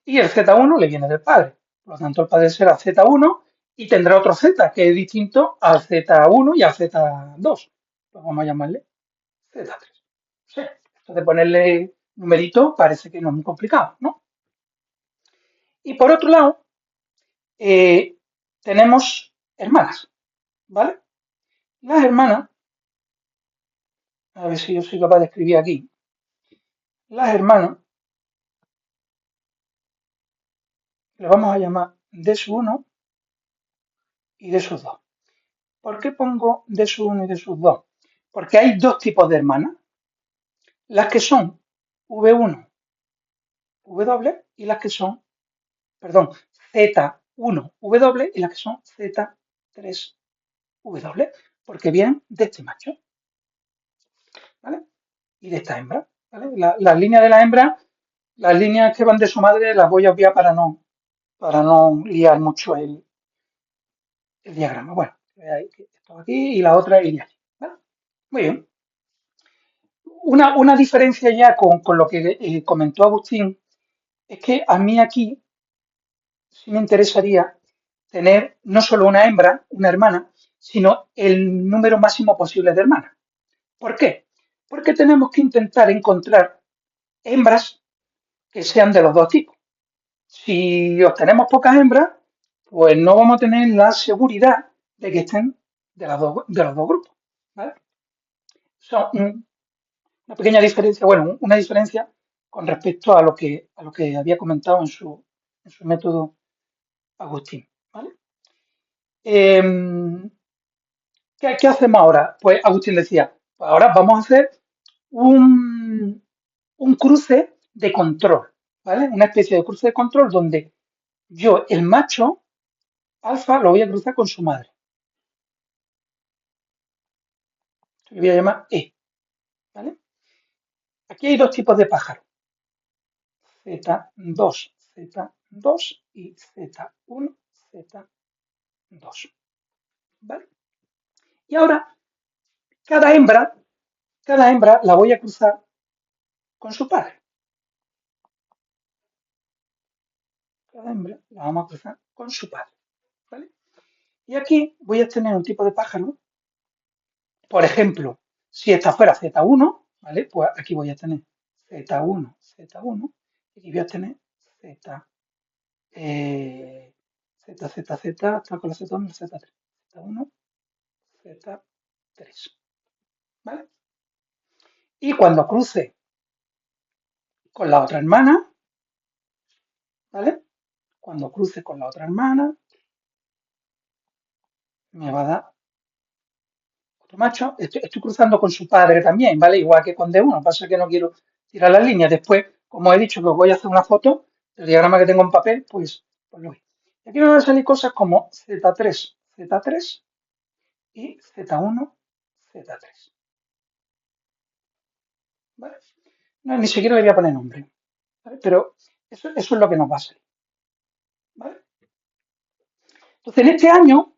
S1: Y el Z1 le viene del padre. Por lo tanto, el padre será Z1 y tendrá otro Z que es distinto al Z1 y al Z2. Pues vamos a llamarle Z3. Sí, esto de ponerle numerito parece que no es muy complicado, ¿no? Y por otro lado, tenemos hermanas, ¿vale? Las hermanas, a ver si yo soy capaz de escribir aquí, las hermanas le vamos a llamar d sub 1 y d sub 2. ¿Por qué pongo d sub 1 y d sub 2? Porque hay dos tipos de hermanas, las que son V1, W y las que son, perdón, Z1, W y las que son Z3, W, porque vienen de este macho, ¿vale? Y de esta hembra, ¿vale? Las líneas de la hembra, las líneas que van de su madre las voy a obviar para no liar mucho el diagrama. Bueno, esto aquí y la otra iría aquí, ¿vale? Muy bien. Una diferencia ya con lo que comentó Agustín es que a mí aquí sí me interesaría tener no solo una hembra, una hermana, sino el número máximo posible de hermanas. ¿Por qué? Porque tenemos que intentar encontrar hembras que sean de los dos tipos. Si obtenemos pocas hembras, pues no vamos a tener la seguridad de que estén de los dos grupos, ¿vale? Son una pequeña diferencia, bueno, una diferencia con respecto a lo que había comentado en su método Agustín, ¿vale? Em, ¿qué hacemos ahora? Pues Agustín decía, pues ahora vamos a hacer un cruce de control, ¿vale? Una especie de cruce de control donde yo, el macho alfa, lo voy a cruzar con su madre. Le voy a llamar E, ¿vale? Aquí hay dos tipos de pájaros, Z2, Z2 y Z1, Z2, ¿vale? Y ahora, cada hembra, cada hembra la voy a cruzar con su padre. Cada hembra la vamos a cruzar con su padre, ¿vale? Y aquí voy a tener un tipo de pájaro, por ejemplo, si esta fuera Z1, ¿vale? Pues aquí voy a tener Z1, Z1, y aquí voy a tener Z, Z, Z, Z, hasta con la Z1 y la Z3. Z1, Z3, ¿vale? Y cuando cruce con la otra hermana, ¿vale? Cuando cruce con la otra hermana, me va a dar otro macho. Estoy cruzando con su padre también, ¿vale? Igual que con D1. Pasa que no quiero tirar las líneas. Después, como he dicho, que os voy a hacer una foto del diagrama que tengo en papel, pues lo vi. Y aquí me van a salir cosas como Z3, Z3 y Z1, Z3. ¿Vale? No, ni siquiera le voy a poner nombre, ¿vale? Pero eso es lo que nos va a salir. ¿Vale? Entonces, en este año,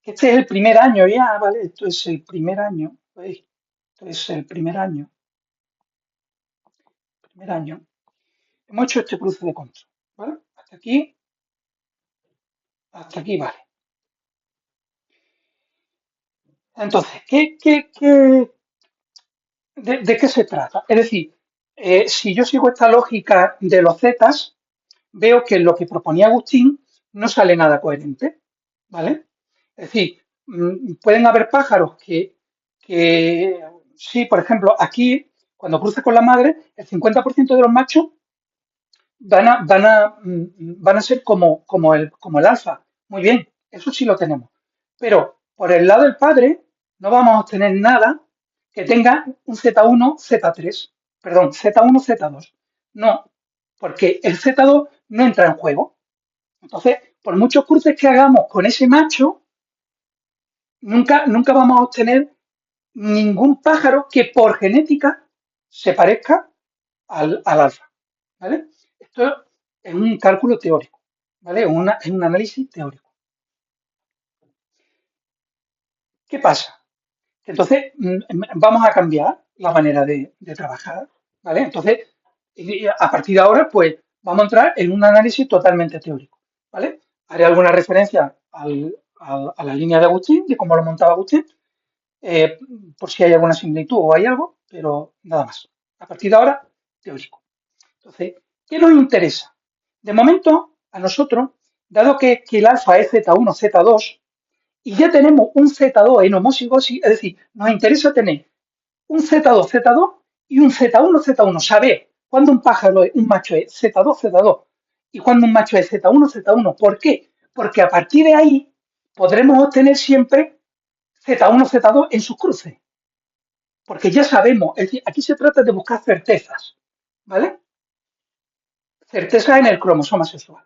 S1: que este es el primer año ya, ¿vale? Esto es el primer año, ¿veis? Esto es el primer año, hemos hecho este cruce de control, ¿vale? Hasta aquí, vale. Entonces, de qué se trata? Es decir, si yo sigo esta lógica de los zetas, veo que lo que proponía Agustín no sale nada coherente, ¿vale? Es decir, pueden haber pájaros que sí, por ejemplo, aquí, cuando cruza con la madre, el 50% de los machos van a ser como el alfa. Muy bien, eso sí lo tenemos. Pero por el lado del padre, no vamos a obtener nada que tenga un Z1, Z3, perdón, Z1, Z2. No, porque el Z2 no entra en juego. Entonces, por muchos cruces que hagamos con ese macho, nunca vamos a obtener ningún pájaro que por genética se parezca al alfa. ¿Vale? Esto es un cálculo teórico, ¿vale? Es un análisis teórico. ¿Qué pasa? Que entonces vamos a cambiar la manera de trabajar, ¿vale? Entonces, a partir de ahora, pues vamos a entrar en un análisis totalmente teórico, ¿vale? Haré alguna referencia a la línea de Agustín, de cómo lo montaba Agustín, eh, por si hay alguna similitud o hay algo, pero nada más. A partir de ahora, teórico. Entonces, ¿qué nos interesa? De momento, a nosotros, dado que el alfa es Z1, Z2, y ya tenemos un Z2 en homocigosis, es decir, nos interesa tener un Z2, Z2 y un Z1, Z1. Saber cuándo un macho es Z2, Z2 y cuándo un macho es Z1, Z1. ¿Por qué? Porque a partir de ahí podremos obtener siempre Z1, Z2 en sus cruces. Porque ya sabemos, es decir, aquí se trata de buscar certezas, ¿vale? Certeza en el cromosoma sexual,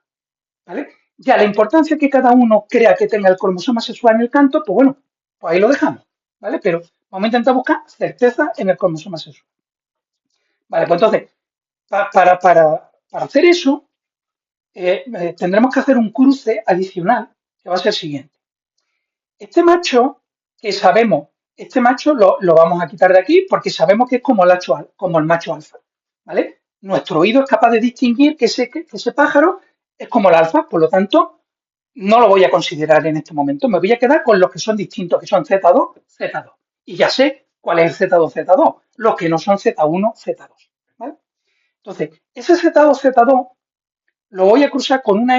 S1: ¿vale? Ya la importancia que cada uno crea que tenga el cromosoma sexual en el canto, pues bueno, pues ahí lo dejamos, ¿vale? Pero vamos a intentar buscar certeza en el cromosoma sexual. Vale, pues entonces, para hacer eso, tendremos que hacer un cruce adicional, que va a ser el siguiente. Este macho, que sabemos, este macho lo vamos a quitar de aquí porque sabemos que es como el macho alfa, ¿vale? Nuestro oído es capaz de distinguir que ese pájaro es como el alfa, por lo tanto, no lo voy a considerar en este momento. Me voy a quedar con los que son distintos, que son Z2, Z2. Y ya sé cuál es el Z2, Z2, los que no son Z1, Z2, ¿vale? Entonces, ese Z2, Z2 lo voy a cruzar con una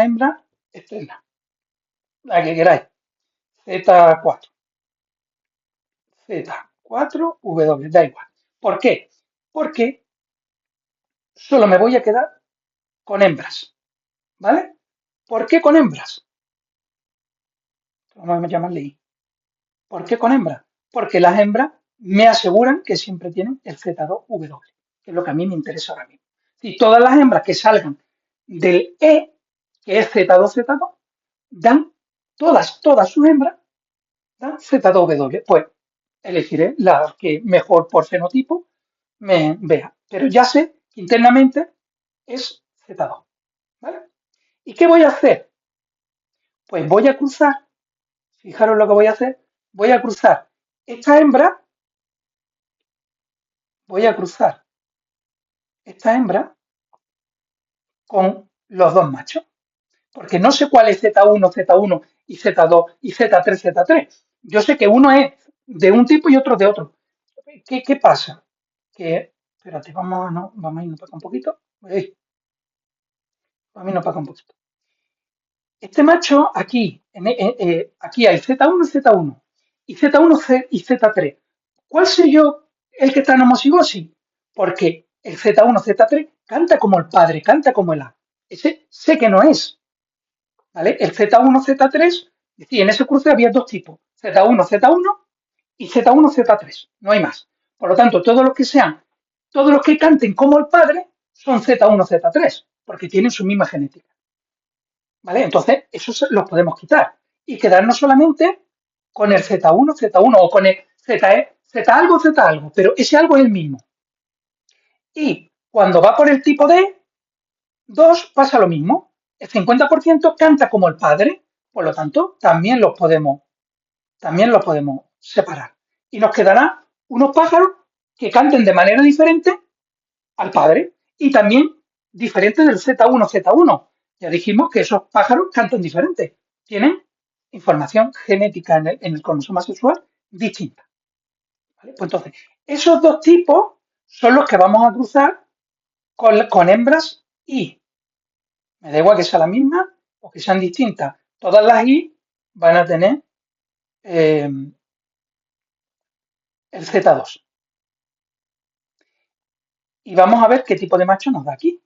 S1: hembra externa, la que queráis, Z4. Z4W, da igual. ¿Por qué? Porque solo me voy a quedar con hembras, ¿vale? ¿Por qué con hembras? Vamos a llamarle I. ¿Por qué con hembras? Porque las hembras me aseguran que siempre tienen el Z2W, que es lo que a mí me interesa ahora mismo. Si todas las hembras que salgan del E, que es Z2Z2, dan todas sus hembras, dan Z2W. Pues elegiré la que mejor por fenotipo me vea. Pero ya sé que internamente es Z2. ¿Vale? ¿Y qué voy a hacer? Pues voy a cruzar, fijaros lo que voy a hacer, voy a cruzar esta hembra, voy a cruzar esta hembra con los dos machos, porque no sé cuál es Z1, Z1 y Z2 y Z3, Z3. Yo sé que uno es de un tipo y otro de otro. ¿Qué pasa? Que, espérate, vamos a irnos para acá un poquito. Vamos a irnos para acá un poquito. Este macho aquí, aquí hay Z1 y Z1 y Z1 y Z3. ¿Cuál sé yo el que está en homocigosis? Porque el Z1, Z3 canta como el padre, canta como el A. Ese sé que no es, ¿vale? El Z1, Z3, es decir, en ese cruce había dos tipos, Z1, Z1 y Z1, Z3, no hay más. Por lo tanto, todos los que canten como el padre son Z1, Z3, porque tienen su misma genética. ¿vale? Entonces, los podemos quitar y quedarnos solamente con el Z1, Z1 o con el ZE, Z algo, pero ese algo es el mismo. Y cuando va por el tipo D2 pasa lo mismo. El 50% canta como el padre, por lo tanto, también lo podemos separar. Y nos quedarán unos pájaros que canten de manera diferente al padre y también diferentes del Z1, Z1. Ya dijimos que esos pájaros cantan diferente, tienen información genética en el cromosoma sexual distinta. ¿Vale? Pues entonces, esos dos tipos son los que vamos a cruzar con hembras y me da igual que sea la misma o que sean distintas. Todas las I van a tener eh, el Z2. Y vamos a ver qué tipo de macho nos da aquí.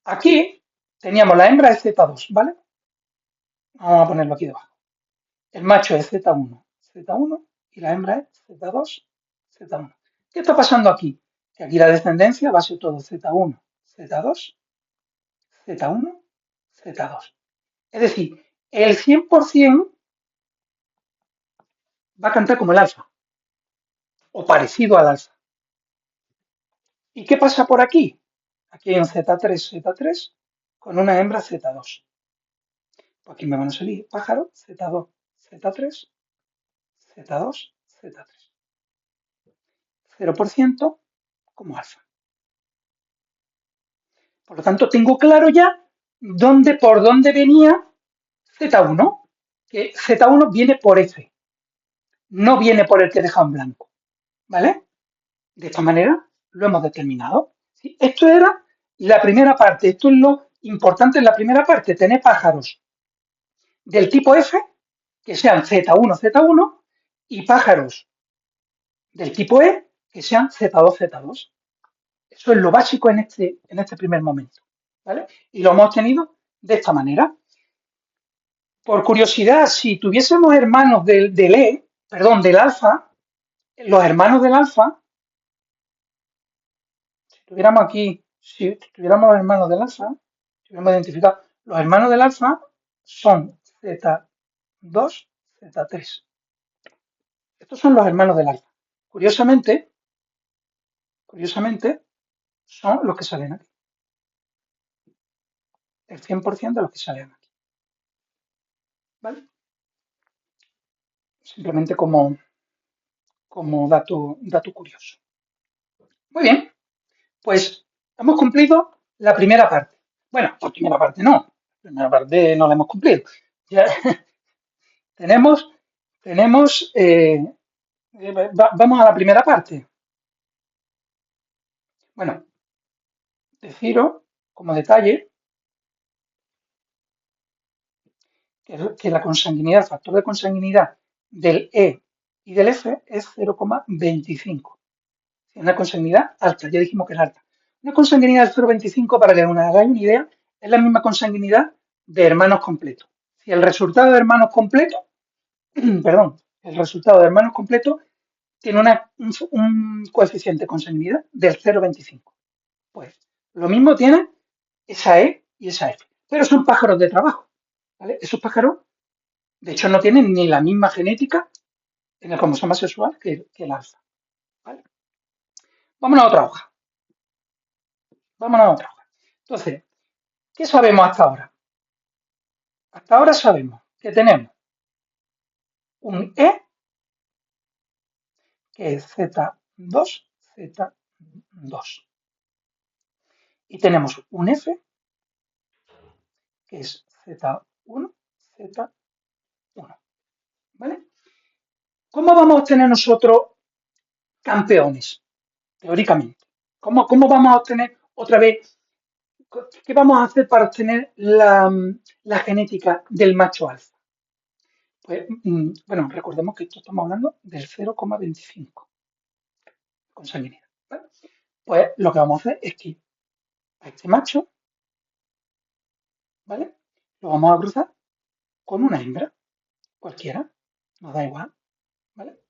S1: Aquí teníamos la hembra es Z2, ¿vale? Vamos a ponerlo aquí debajo. El macho es Z1, Z1 y la hembra es Z2, Z1. ¿Qué está pasando aquí? Que aquí la descendencia va a ser todo Z1, Z2, Z1, Z2. Es decir, el 100% va a cantar como el alfa o parecido al alfa. ¿Y qué pasa por aquí? Aquí hay un Z3, Z3 con una hembra Z2. Pues aquí me van a salir pájaros Z2, Z3, Z2, Z3. 0% como alfa. Por lo tanto, tengo claro ya por dónde venía Z1, que Z1 viene por F, no viene por el que deja en blanco, ¿vale? De esta manera lo hemos determinado. ¿Sí? Esto era la primera parte, esto es lo importante en la primera parte, tener pájaros del tipo F, que sean Z1, Z1, y pájaros del tipo E, que sean Z2, Z2. Eso es lo básico en este primer momento, ¿vale? Y lo hemos tenido de esta manera. Por curiosidad, si tuviésemos hermanos del alfa, los hermanos del alfa, si tuviéramos los hermanos del alfa, si hubiéramos identificado, los hermanos del alfa son Z2, Z3. Estos son los hermanos del alfa. Curiosamente, son los que salen aquí. El 100% de los que salen aquí. ¿Vale? Simplemente como dato curioso. Muy bien, pues hemos cumplido la primera parte. Bueno, la primera parte no, la primera parte no la hemos cumplido. Ya tenemos, vamos a la primera parte. Bueno, deciros como detalle que la consanguinidad, el factor de consanguinidad del E y del F es 0,25. Es una consanguinidad alta, ya dijimos que es alta. Una consanguinidad de 0,25, para que os hagáis una idea, es la misma consanguinidad de hermanos completos. Si el resultado de hermanos completos, perdón, el resultado de hermanos completos tiene un coeficiente de consanguinidad del 0,25. Pues lo mismo tiene esa E y esa F. Pero son pájaros de trabajo. ¿Vale? Esos pájaros, de hecho, no tienen ni la misma genética en el cromosoma sexual que el alfa. ¿Vale? Vámonos a otra hoja. Vámonos a otra hoja. Entonces, ¿qué sabemos hasta ahora? Hasta ahora sabemos que tenemos un E, que es Z2, Z2. Y tenemos un F, que es Z1, Z1. ¿Vale? ¿Cómo vamos a obtener nosotros campeones? Teóricamente. ¿Cómo vamos a obtener otra vez? ¿Qué vamos a hacer para obtener la genética del macho alfa? Pues, bueno, recordemos que esto estamos hablando del 0,25 consanguinidad. ¿Vale? Pues lo que vamos a hacer es que a este macho, ¿vale? Lo vamos a cruzar con una hembra, cualquiera, nos da igual, ¿vale?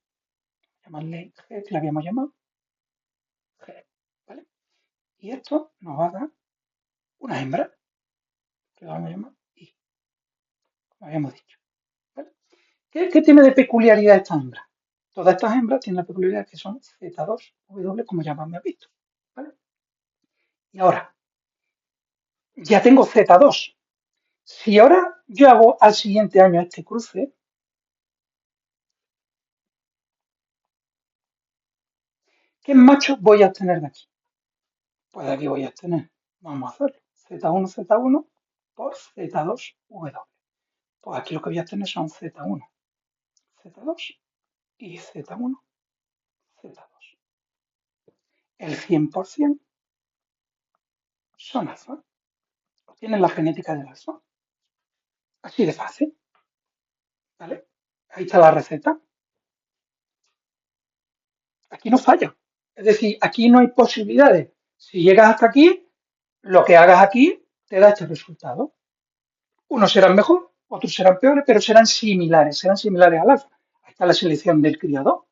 S1: Llamarle G, que le habíamos llamado G, ¿vale? Y esto nos va a dar una hembra. que lo vamos a llamar I, como habíamos dicho. ¿Vale? ¿Qué tiene de peculiaridad esta hembra? Todas estas hembras tienen la peculiaridad que son Z2W, como ya me has visto. ¿Vale? Y ahora, ya tengo Z2. Si ahora yo hago al siguiente año este cruce, ¿qué macho voy a obtener de aquí? Pues de aquí voy a obtener, vamos a hacerlo, Z1 por Z2W. Pues aquí lo que voy a obtener son Z1, Z2 y Z1, Z2. El 100% son alfa. Tienen la genética del alfa. Así de fácil, ¿vale? Ahí está la receta. Aquí no falla. Es decir, aquí no hay posibilidades. Si llegas hasta aquí, lo que hagas aquí te da este resultado. Unos serán mejor, otros serán peores, pero serán similares al alfa. Ahí está la selección del criador,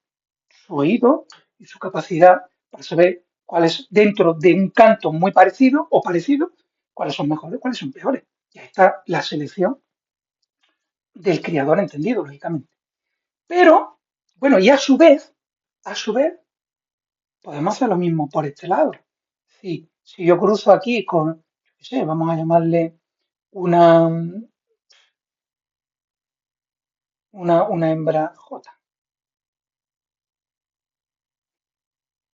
S1: su oído y su capacidad para saber cuáles dentro de un canto muy parecido o parecido, cuáles son mejores, cuáles son peores. Y ahí está la selección del criador entendido, lógicamente. Pero, bueno, y a su vez, podemos hacer lo mismo por este lado. Si yo cruzo aquí con, yo qué sé, vamos a llamarle una, una hembra J,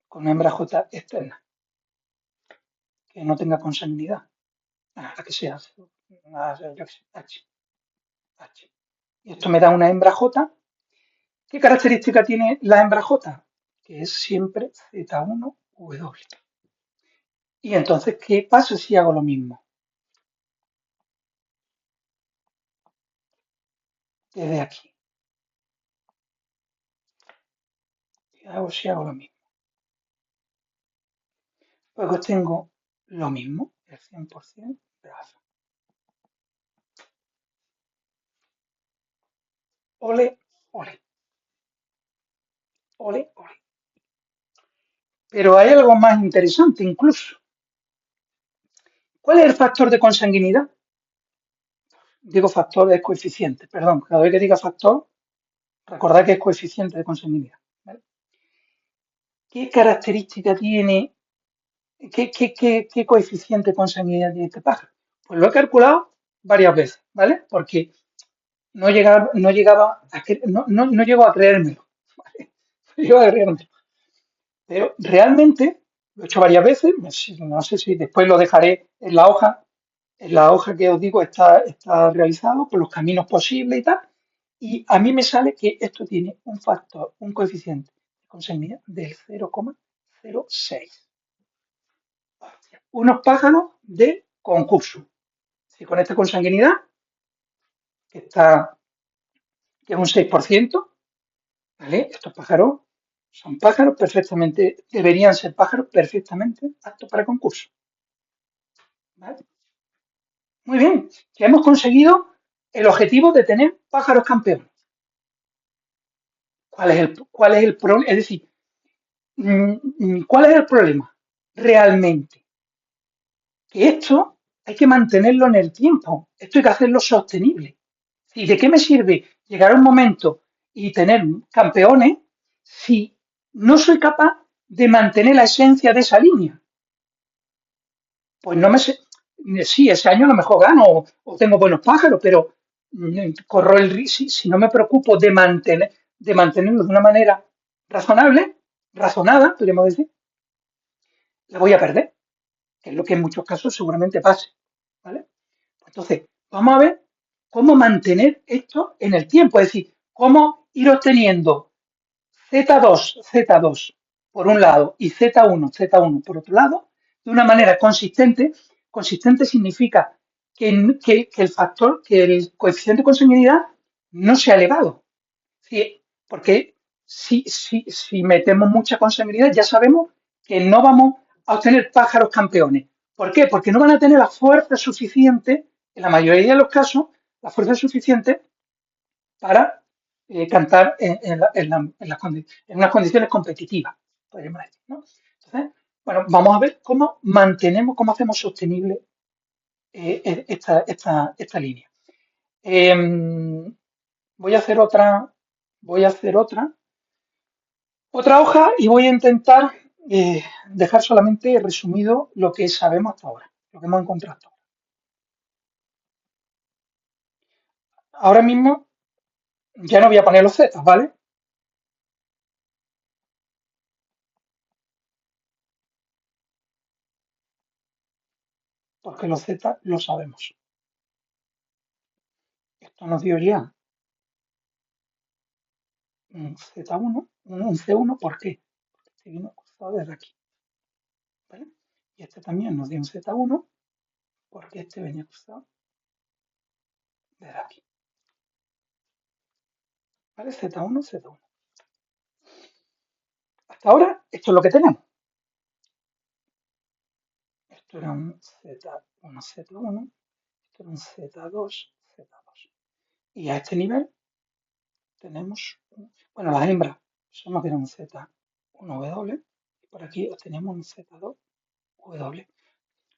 S1: con una hembra J externa, que no tenga consanguinidad, la que sea, yo qué sé, H. Y esto me da una hembra J. ¿Qué característica tiene la hembra J? Que es siempre Z1W. Y entonces, ¿qué pasa si hago lo mismo? Desde aquí. Si hago lo mismo. Luego tengo lo mismo, el 100% de alfa. Ole, ole, ole, ole. Pero hay algo más interesante incluso. ¿Cuál es el factor de consanguinidad? Digo factor, es coeficiente, perdón. Cada vez que diga factor, recordad que es coeficiente de consanguinidad. ¿Vale? ¿Qué característica tiene, qué coeficiente de consanguinidad tiene este pájaro? Pues lo he calculado varias veces, ¿vale? Porque no llegaba no llego a creérmelo. ¿Vale? No llego a creérmelo. Pero realmente lo he hecho varias veces, no sé si después lo dejaré en la hoja que os digo está realizado con los caminos posibles y tal, y a mí me sale que esto tiene un factor, un coeficiente de consanguinidad del 0,06. Unos pájaros de concurso. Si con esta consanguinidad, que, está, que es un 6%, ¿vale? Estos pájaros son pájaros perfectamente, deberían ser pájaros perfectamente aptos para concurso. ¿Vale? Muy bien, ya hemos conseguido el objetivo de tener pájaros campeones. ¿Cuál es el problema? Es decir, ¿cuál es el problema? Realmente, que esto hay que mantenerlo en el tiempo, esto hay que hacerlo sostenible. ¿Y de qué me sirve llegar a un momento y tener campeones si no soy capaz de mantener la esencia de esa línea? Pues no me sé, sí, ese año a lo mejor gano o tengo buenos pájaros, pero corro el riesgo, si no me preocupo de mantenerlo de una manera razonable, razonada, podríamos decir, la voy a perder, que es lo que en muchos casos seguramente pase, ¿vale? Entonces, vamos a ver cómo mantener esto en el tiempo, es decir, cómo ir obteniendo Z2 por un lado y Z1 por otro lado, de una manera consistente. Consistente significa que el factor, que el coeficiente de consanguinidad no sea elevado. Sí, porque si metemos mucha consanguinidad, ya sabemos que no vamos a obtener pájaros campeones. ¿Por qué? Porque no van a tener la fuerza suficiente, en la mayoría de los casos, la fuerza suficiente para cantar en unas condiciones competitivas, podríamos decir, ¿no? Entonces, bueno, vamos a ver cómo hacemos sostenible esta línea. Em, voy a hacer otra hoja y voy a intentar dejar solamente resumido lo que sabemos hasta ahora, lo que hemos encontrado hasta ahora. Ahora mismo ya no voy a poner los z, ¿vale? Porque los z los sabemos. Esto nos dio ya un Z1, un C1, ¿por qué? Porque este vino cruzado desde aquí, ¿vale? Y este también nos dio un Z1 porque este venía cruzado desde aquí, ¿vale? Z1, Z1. Hasta ahora, esto es lo que tenemos. Esto era un Z1, Z1, esto era un Z2, Z2. Y a este nivel tenemos, bueno, las hembras somos que era un Z1W, y por aquí obtenemos un Z2W.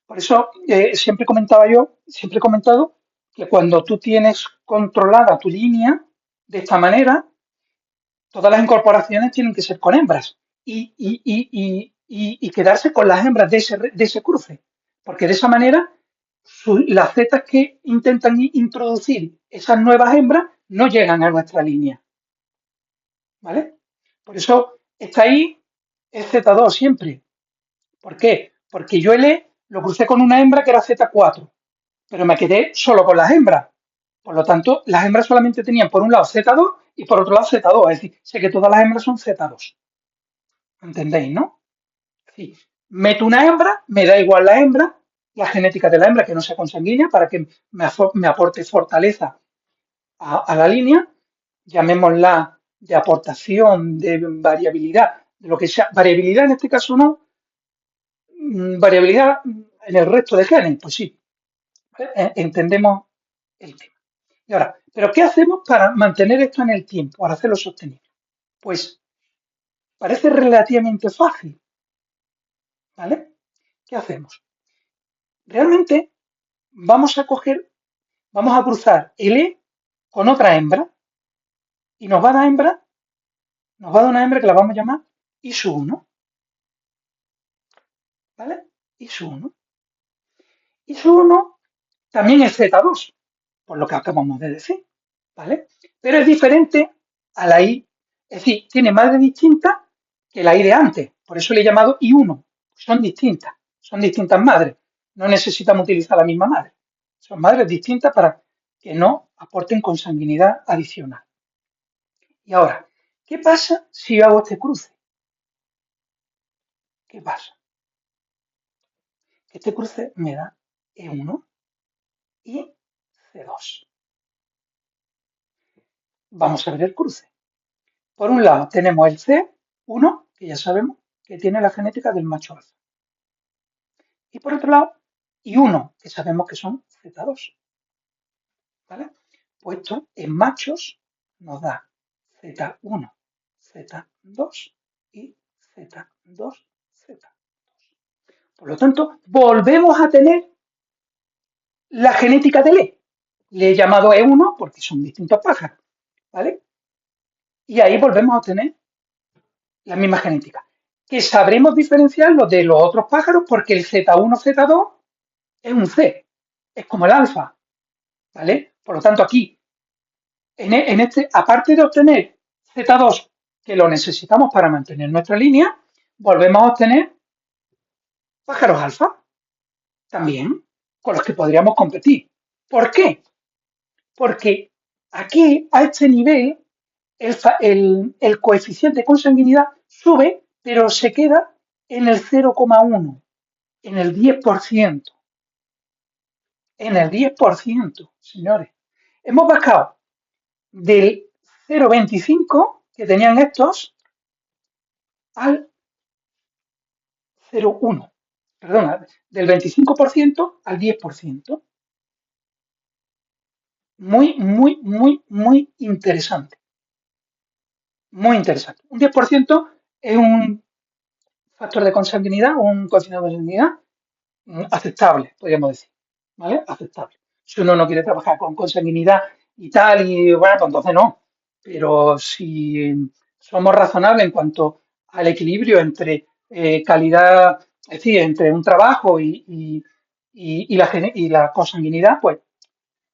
S1: Por eso siempre he comentado que cuando tú tienes controlada tu línea de esta manera, todas las incorporaciones tienen que ser con hembras y quedarse con las hembras de ese cruce, porque de esa manera las zetas que intentan introducir esas nuevas hembras no llegan a nuestra línea, ¿vale? Por eso está ahí el Z2 siempre. ¿Por qué? Porque yo L lo crucé con una hembra que era Z4, pero me quedé solo con las hembras. Por lo tanto, las hembras solamente tenían por un lado Z2 y por otro lado Z2. Es decir, sé que todas las hembras son Z2. ¿Entendéis, no? Sí. Meto una hembra, me da igual la hembra, la genética de la hembra que no sea consanguínea para que me aporte fortaleza a la línea, llamémosla de aportación, de variabilidad, de lo que sea. Variabilidad en este caso no, variabilidad en el resto de genes, pues sí, ¿vale? Entendemos el tema. Y ahora, ¿pero qué hacemos para mantener esto en el tiempo, para hacerlo sostenible? Pues parece relativamente fácil, ¿vale? ¿Qué hacemos? Realmente vamos a cruzar el E con otra hembra y nos va a dar una hembra que la vamos a llamar ISU1, ¿vale? ISU1. ISU1 también es Z2, por lo que acabamos de decir, ¿vale? Pero es diferente a la I, es decir, tiene madre distinta que la I de antes, por eso le he llamado I1, son distintas madres, no necesitamos utilizar la misma madre, son madres distintas para que no aporten consanguinidad adicional. Y ahora, ¿qué pasa si yo hago este cruce? ¿Qué pasa? Este cruce me da E1 y C2. Vamos a ver el cruce. Por un lado tenemos el C1, que ya sabemos que tiene la genética del macho alfa. Y por otro lado, I1, que sabemos que son Z2. ¿Vale? Puesto en machos nos da Z1, Z2 y Z2, Z2. Por lo tanto, volvemos a tener la genética del E. Le he llamado E1 porque son distintos pájaros. ¿Vale? Y ahí volvemos a tener la misma genética. Que sabremos diferenciarlo de los otros pájaros porque el Z1, Z2 es un C, es como el alfa, ¿vale? Por lo tanto, aquí, en este, aparte de obtener Z2, que lo necesitamos para mantener nuestra línea, volvemos a obtener pájaros alfa también, con los que podríamos competir. ¿Por qué? Porque aquí, a este nivel, el coeficiente de consanguinidad sube, pero se queda en el 0,1, en el 10%. En el 10%, señores. Hemos bajado del 0,25 que tenían estos al 0,1. Perdona, del 25% al 10%. Muy, muy, muy, muy interesante. Muy interesante. Un 10% es un factor de consanguinidad, un coeficiente de consanguinidad aceptable, podríamos decir. ¿vale? Aceptable. Si uno no quiere trabajar con consanguinidad y tal, y bueno, pues entonces no. Pero si somos razonables en cuanto al equilibrio entre calidad, es decir, entre un trabajo y la consanguinidad, pues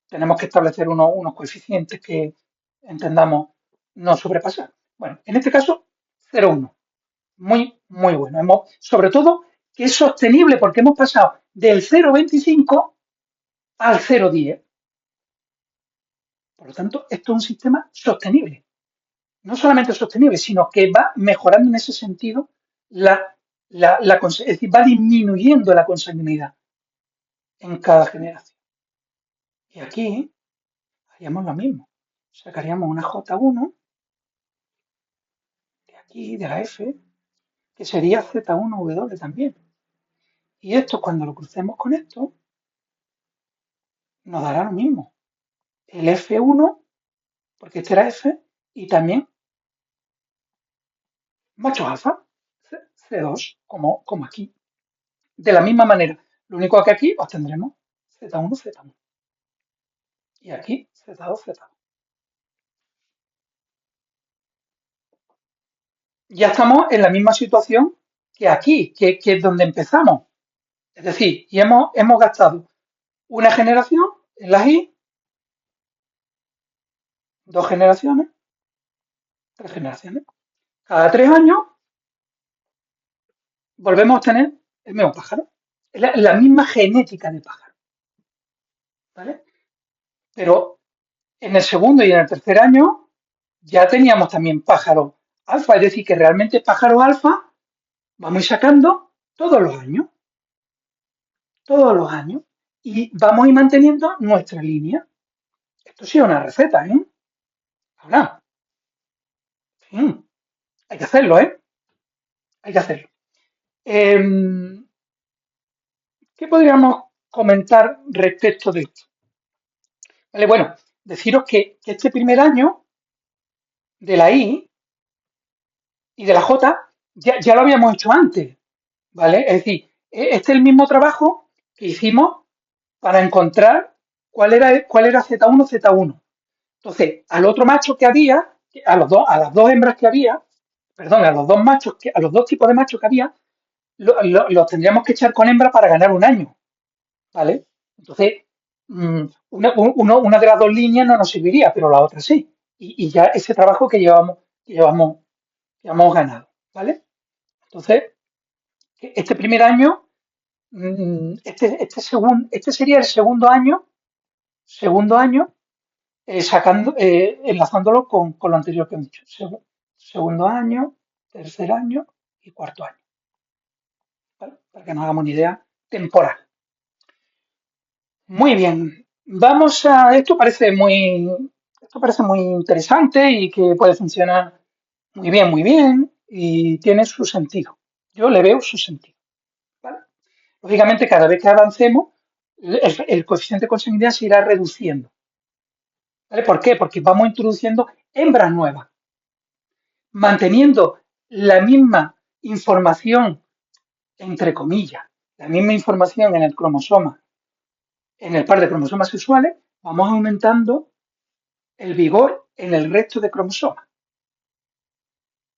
S1: tenemos que establecer unos coeficientes que entendamos no sobrepasar. Bueno, en este caso, 0,1. Muy, muy bueno. Sobre todo que es sostenible porque hemos pasado del 0,25 al 0,10. Por lo tanto, esto es un sistema sostenible. No solamente sostenible, sino que va mejorando en ese sentido es decir, va disminuyendo la consanguinidad en cada generación. Y aquí haríamos lo mismo. Sacaríamos una J1 de aquí, de la F, que sería Z1W también. Y esto, cuando lo crucemos con esto, nos dará lo mismo. El F1, porque este era F, y también macho alfa, C2, como aquí. De la misma manera. Lo único que aquí obtendremos Z1, Z1. Y aquí Z2, Z2. Ya estamos en la misma situación que aquí, que es donde empezamos. Es decir, y hemos gastado una generación en las I, dos generaciones, tres generaciones. Cada 3 años volvemos a tener el mismo pájaro. Es la misma genética de pájaro. ¿Vale? Pero en el segundo y en el tercer año ya teníamos también pájaro alfa, es decir, que realmente pájaro alfa vamos a ir sacando todos los años, y vamos a ir manteniendo nuestra línea. Esto sí es una receta, ¿eh? Ahora, sí, hay que hacerlo, ¿eh? Hay que hacerlo. ¿Qué podríamos comentar respecto de esto? Vale, bueno, deciros que este primer año de la I y de la J ya lo habíamos hecho antes, ¿vale? Es decir, este es el mismo trabajo que hicimos para encontrar cuál era Z1, Z1. Entonces, al otro macho que había, a las dos hembras que había, perdón, a los dos machos, a los dos tipos de machos que había, los tendríamos que echar con hembra para ganar un año, ¿vale? Entonces, una de las dos líneas no nos serviría, pero la otra sí. Y ya ese trabajo que llevamos ganado, ¿vale? Entonces, este primer año, este sería el segundo año enlazándolo con lo anterior que hemos dicho. Segundo año, tercer año y cuarto año, ¿vale? Para que nos hagamos una idea temporal. Muy bien. Esto parece muy interesante y que puede funcionar muy bien y tiene su sentido. Yo le veo su sentido, ¿vale? Lógicamente, cada vez que avancemos, el coeficiente de consanguinidad se irá reduciendo, ¿vale? ¿Por qué? Porque vamos introduciendo hembras nuevas, manteniendo la misma información, entre comillas, la misma información en el cromosoma, en el par de cromosomas sexuales, vamos aumentando el vigor en el resto de cromosomas,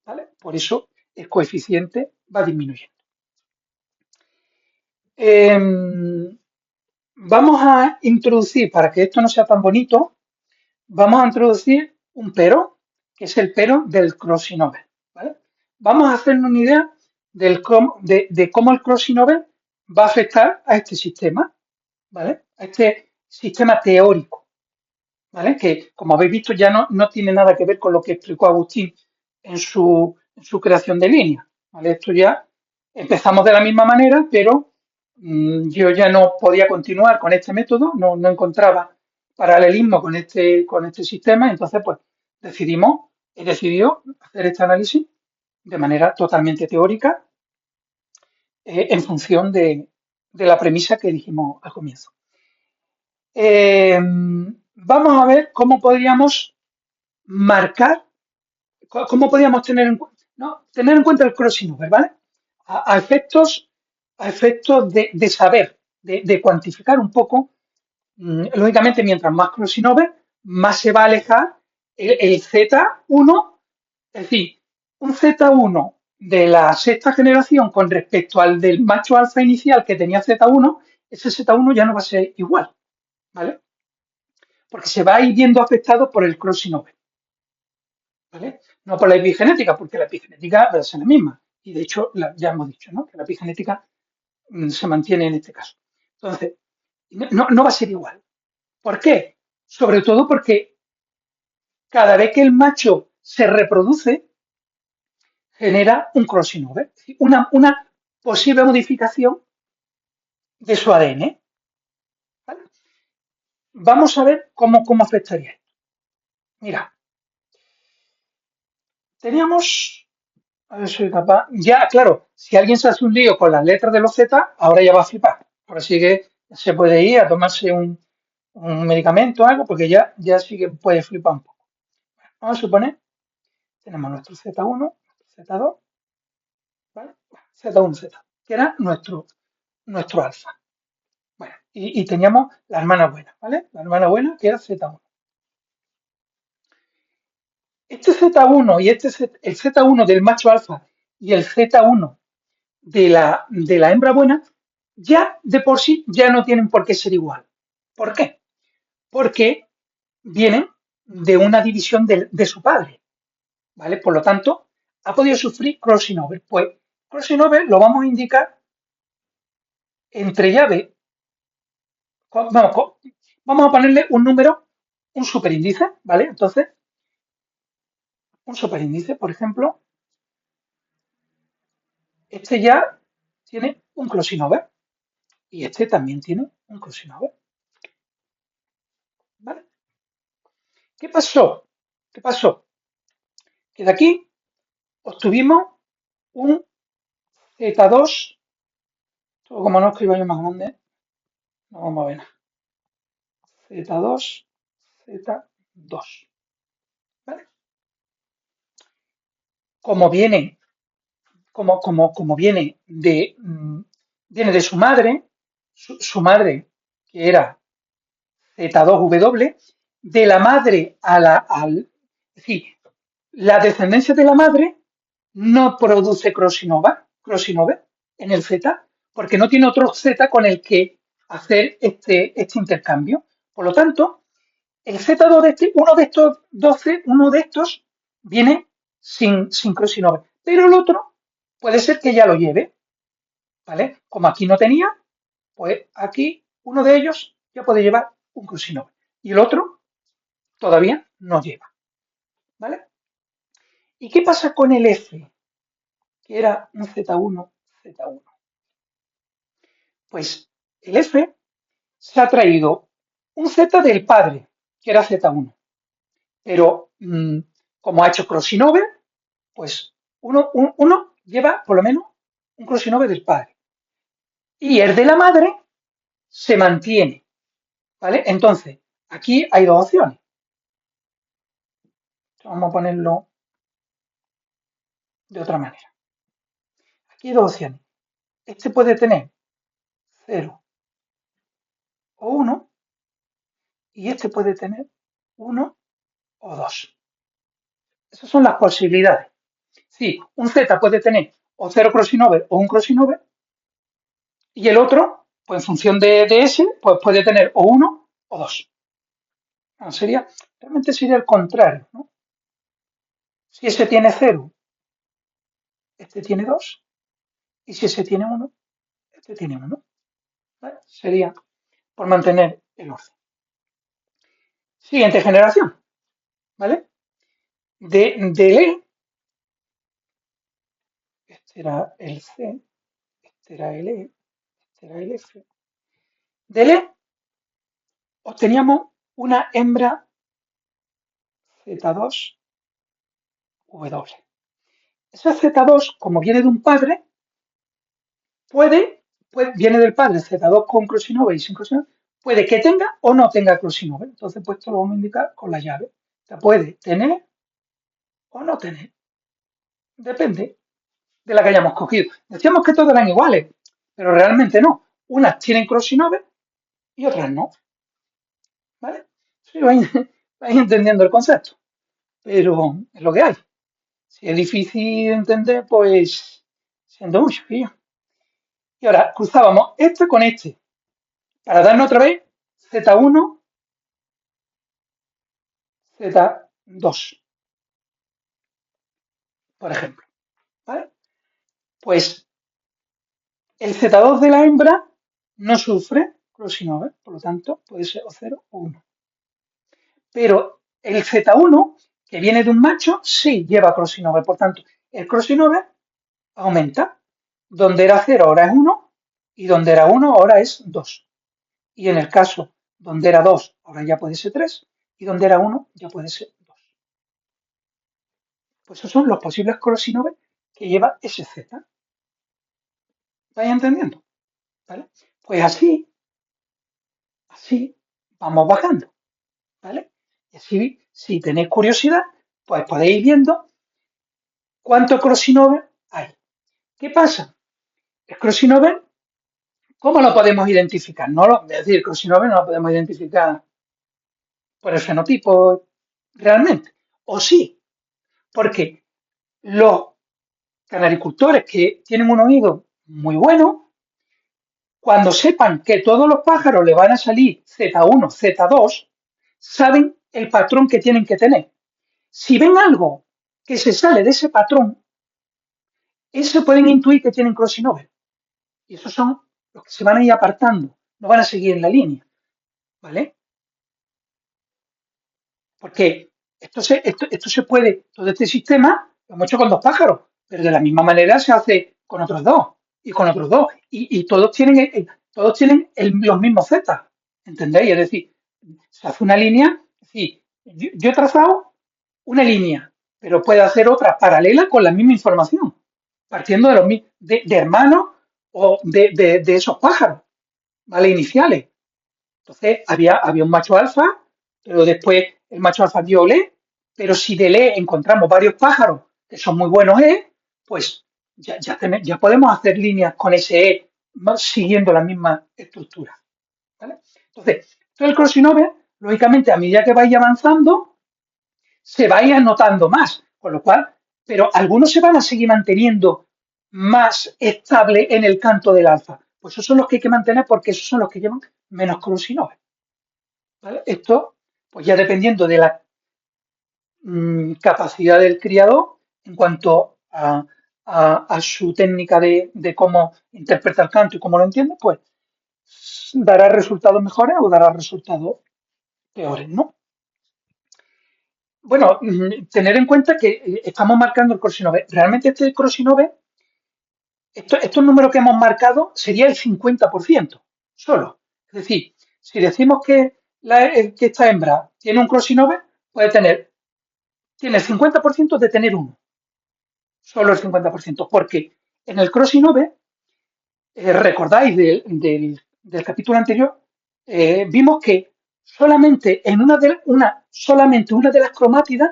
S1: ¿vale? Por eso el coeficiente va disminuyendo. Vamos a introducir, para que esto no sea tan bonito, vamos a introducir un pero, que es el pero del crossing over, ¿vale? Vamos a hacernos una idea de cómo el crossing over va a afectar a este sistema, ¿vale? A este sistema teórico, ¿vale? Que, como habéis visto, ya no tiene nada que ver con lo que explicó Agustín en su creación de línea, ¿vale? Esto ya empezamos de la misma manera, pero yo ya no podía continuar con este método, no encontraba paralelismo con este sistema, entonces pues he decidido hacer este análisis de manera totalmente teórica, en función de la premisa que dijimos al comienzo. Vamos a ver cómo podríamos marcar, cómo podríamos tener en cuenta el crossing over, ¿vale? A efectos de saber, de cuantificar un poco Lógicamente, mientras más crossover, más se va a alejar el Z1, es decir, un Z1 de la sexta generación con respecto al del macho alfa inicial que tenía Z1, ese Z1 ya no va a ser igual, ¿vale? Porque se va a ir viendo afectado por el crossing over, ¿vale? No por la epigenética, porque la epigenética va a ser la misma. Y de hecho, ya hemos dicho, ¿no? Que la epigenética se mantiene en este caso. Entonces, no va a ser igual. ¿Por qué? Sobre todo porque cada vez que el macho se reproduce, genera un crossing over, una posible modificación de su ADN. ¿Vale? Vamos a ver cómo afectaría esto. Mira, teníamos, a ver si soy capaz, ya, claro, si alguien se hace un lío con las letras de los Z, ahora ya va a flipar. Ahora sí que se puede ir a tomarse un medicamento o algo, porque ya sí que puede flipar un poco. Vamos a suponer, tenemos nuestro Z1, Z2, ¿vale? Z1, Z, que era nuestro alfa. Bueno, y teníamos la hermana buena, ¿vale? La hermana buena que era Z1. Este Z1 y el Z1 del macho alfa y el Z1 de la hembra buena, ya de por sí ya no tienen por qué ser igual. ¿Por qué? Porque vienen de una división de su padre, ¿vale? Por lo tanto, ha podido sufrir crossing over. Pues crossing over lo vamos a indicar entre llave. Vamos a ponerle un número, un superíndice, ¿vale? Entonces, un superíndice, por ejemplo, este ya tiene un crossing over y este también tiene un crossing over, ¿vale? ¿Qué pasó? ¿Qué pasó? Que de aquí obtuvimos un Z2, todo como no escribo yo más grande, no vamos a ver nada. Z2, Z2, ¿vale? Como viene, como viene de su madre, su madre, que era Z2W, de la madre es decir, la descendencia de la madre no produce crossing over en el Z, porque no tiene otro Z con el que hacer este intercambio. Por lo tanto, el Z2 de uno de estos viene sin crossing over, pero el otro puede ser que ya lo lleve, ¿vale? Como aquí no tenía, pues aquí uno de ellos ya puede llevar un crossing over y el otro todavía no lleva, ¿vale? ¿Y qué pasa con el F, que era un Z1, Z1? Pues el F se ha traído un Z del padre, que era Z1, pero como ha hecho crossing over, pues uno lleva por lo menos un crossing over del padre. Y el de la madre se mantiene, ¿vale? Entonces, aquí hay dos opciones. Vamos a ponerlo de otra manera. Aquí hay dos opciones. Este puede tener 0 o 1 y este puede tener 1 o 2. Esas son las posibilidades. Sí, un Z puede tener o 0 crossing over o un crossing over y el otro, pues en función de ese, pues puede tener o 1 o 2. No, realmente sería el contrario, ¿no? Si ese tiene 0, este tiene 2 y si ese tiene 1, este tiene 1. ¿Vale? Sería por mantener el orden. Siguiente generación, ¿vale? Del E, este era el C, este era el E, este era el F. Del E obteníamos una hembra Z2W. Esa Z2, como viene de un padre, viene del padre Z2 con crossing over y sin crossing over, puede que tenga o no tenga crossing over. Entonces, pues esto lo vamos a indicar con la llave. O sea, puede tener o no tener. Depende de la que hayamos cogido. Decíamos que todas eran iguales, pero realmente no. Unas tienen crossing over y otras no. ¿vale? Sí, vais entendiendo el concepto, pero es lo que hay. Si es difícil de entender, pues siendo mucho, tío. Y ahora cruzábamos este con este para darnos otra vez Z1, Z2, por ejemplo, ¿vale? Pues el Z2 de la hembra no sufre crossing over, por lo tanto puede ser o 0 o 1. Pero el Z1, que viene de un macho, sí lleva crossing over, por tanto, el crossing over aumenta. Donde era 0 ahora es 1 y donde era 1 ahora es 2. Y en el caso donde era 2 ahora ya puede ser 3 y donde era 1 ya puede ser 2. Pues esos son los posibles crossing over que lleva ese Z. ¿Vais entendiendo? ¿Vale? Pues así vamos bajando. ¿Vale? Y así, si tenéis curiosidad, pues podéis ir viendo cuánto crossing over hay. ¿Qué pasa? El crossing over, ¿cómo lo podemos identificar? Es decir, el crossing over no lo podemos identificar por el fenotipo realmente. O sí, porque los canaricultores que tienen un oído muy bueno, cuando sepan que todos los pájaros le van a salir Z1, Z2, saben el patrón que tienen que tener. Si ven algo que se sale de ese patrón, eso pueden intuir que tienen crossing over. Y esos son los que se van a ir apartando, no van a seguir en la línea, ¿vale? Porque esto se puede, todo este sistema lo hemos hecho con dos pájaros, pero de la misma manera se hace con otros dos y con otros dos. Y todos tienen los mismos Z, ¿entendéis? Es decir, se hace una línea, es decir, yo he trazado una línea, pero puedo hacer otra paralela con la misma información, partiendo de hermanos o de esos pájaros, ¿vale? Iniciales. Entonces había un macho alfa, pero después el macho alfa dio Le, pero si de Le encontramos varios pájaros que son muy buenos pues ya podemos hacer líneas con ese siguiendo la misma estructura. ¿Vale? Entonces, todo el crossing over, lógicamente, a medida que vaya avanzando, se va a ir anotando más, con lo cual, pero algunos se van a seguir manteniendo más estable en el canto del alfa. Pues esos son los que hay que mantener porque esos son los que llevan menos crossing over. ¿Vale? Esto, pues ya dependiendo de la capacidad del criador en cuanto a su técnica de cómo interpreta el canto y cómo lo entiende, pues dará resultados mejores o dará resultados peores, ¿no? Bueno, tener en cuenta que estamos marcando el crossing over. Realmente este crossing over, estos números que hemos marcado sería el 50% solo. Es decir, si decimos que esta hembra tiene un crossing over, tiene el 50% de tener uno, solo el 50%, porque en el crossing over, recordáis del capítulo anterior, vimos que solamente una de las cromátidas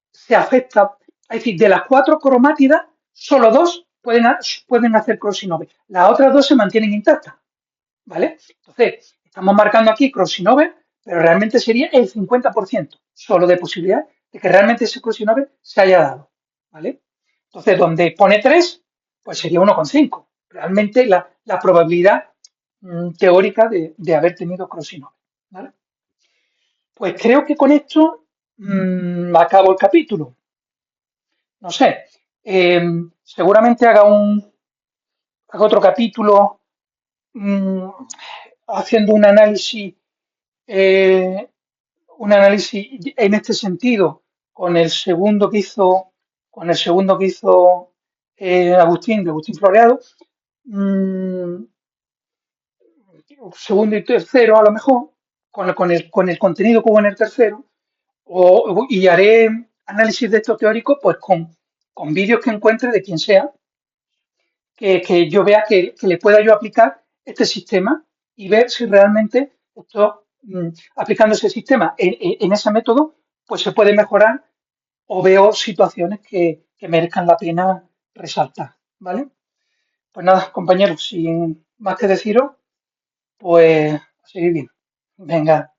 S1: se afecta, es decir, de las 4 cromátidas, solo 2 pueden hacer crossing over, las otras 2 se mantienen intactas, ¿vale? Entonces, estamos marcando aquí crossing over, pero realmente sería el 50% solo de posibilidad de que realmente ese crossing over se haya dado, ¿vale? Entonces, donde pone 3, pues sería 1,5. Realmente la probabilidad teórica de haber tenido crossing over, ¿vale? Pues creo que con esto acabo el capítulo. No sé, seguramente haga otro capítulo mm, haciendo eh, un análisis en este sentido con el segundo que hizo de Agustín Floreado, mm, segundo y tercero a lo mejor, con el contenido que hubo en el tercero, y haré análisis de esto teórico pues con vídeos que encuentre de quien sea, que yo vea que le pueda yo aplicar este sistema y ver si realmente aplicando ese sistema en ese método, pues se puede mejorar o veo situaciones que merezcan la pena resaltar, ¿vale? Pues nada, compañeros, sin más que deciros, pues a seguir bien. Venga.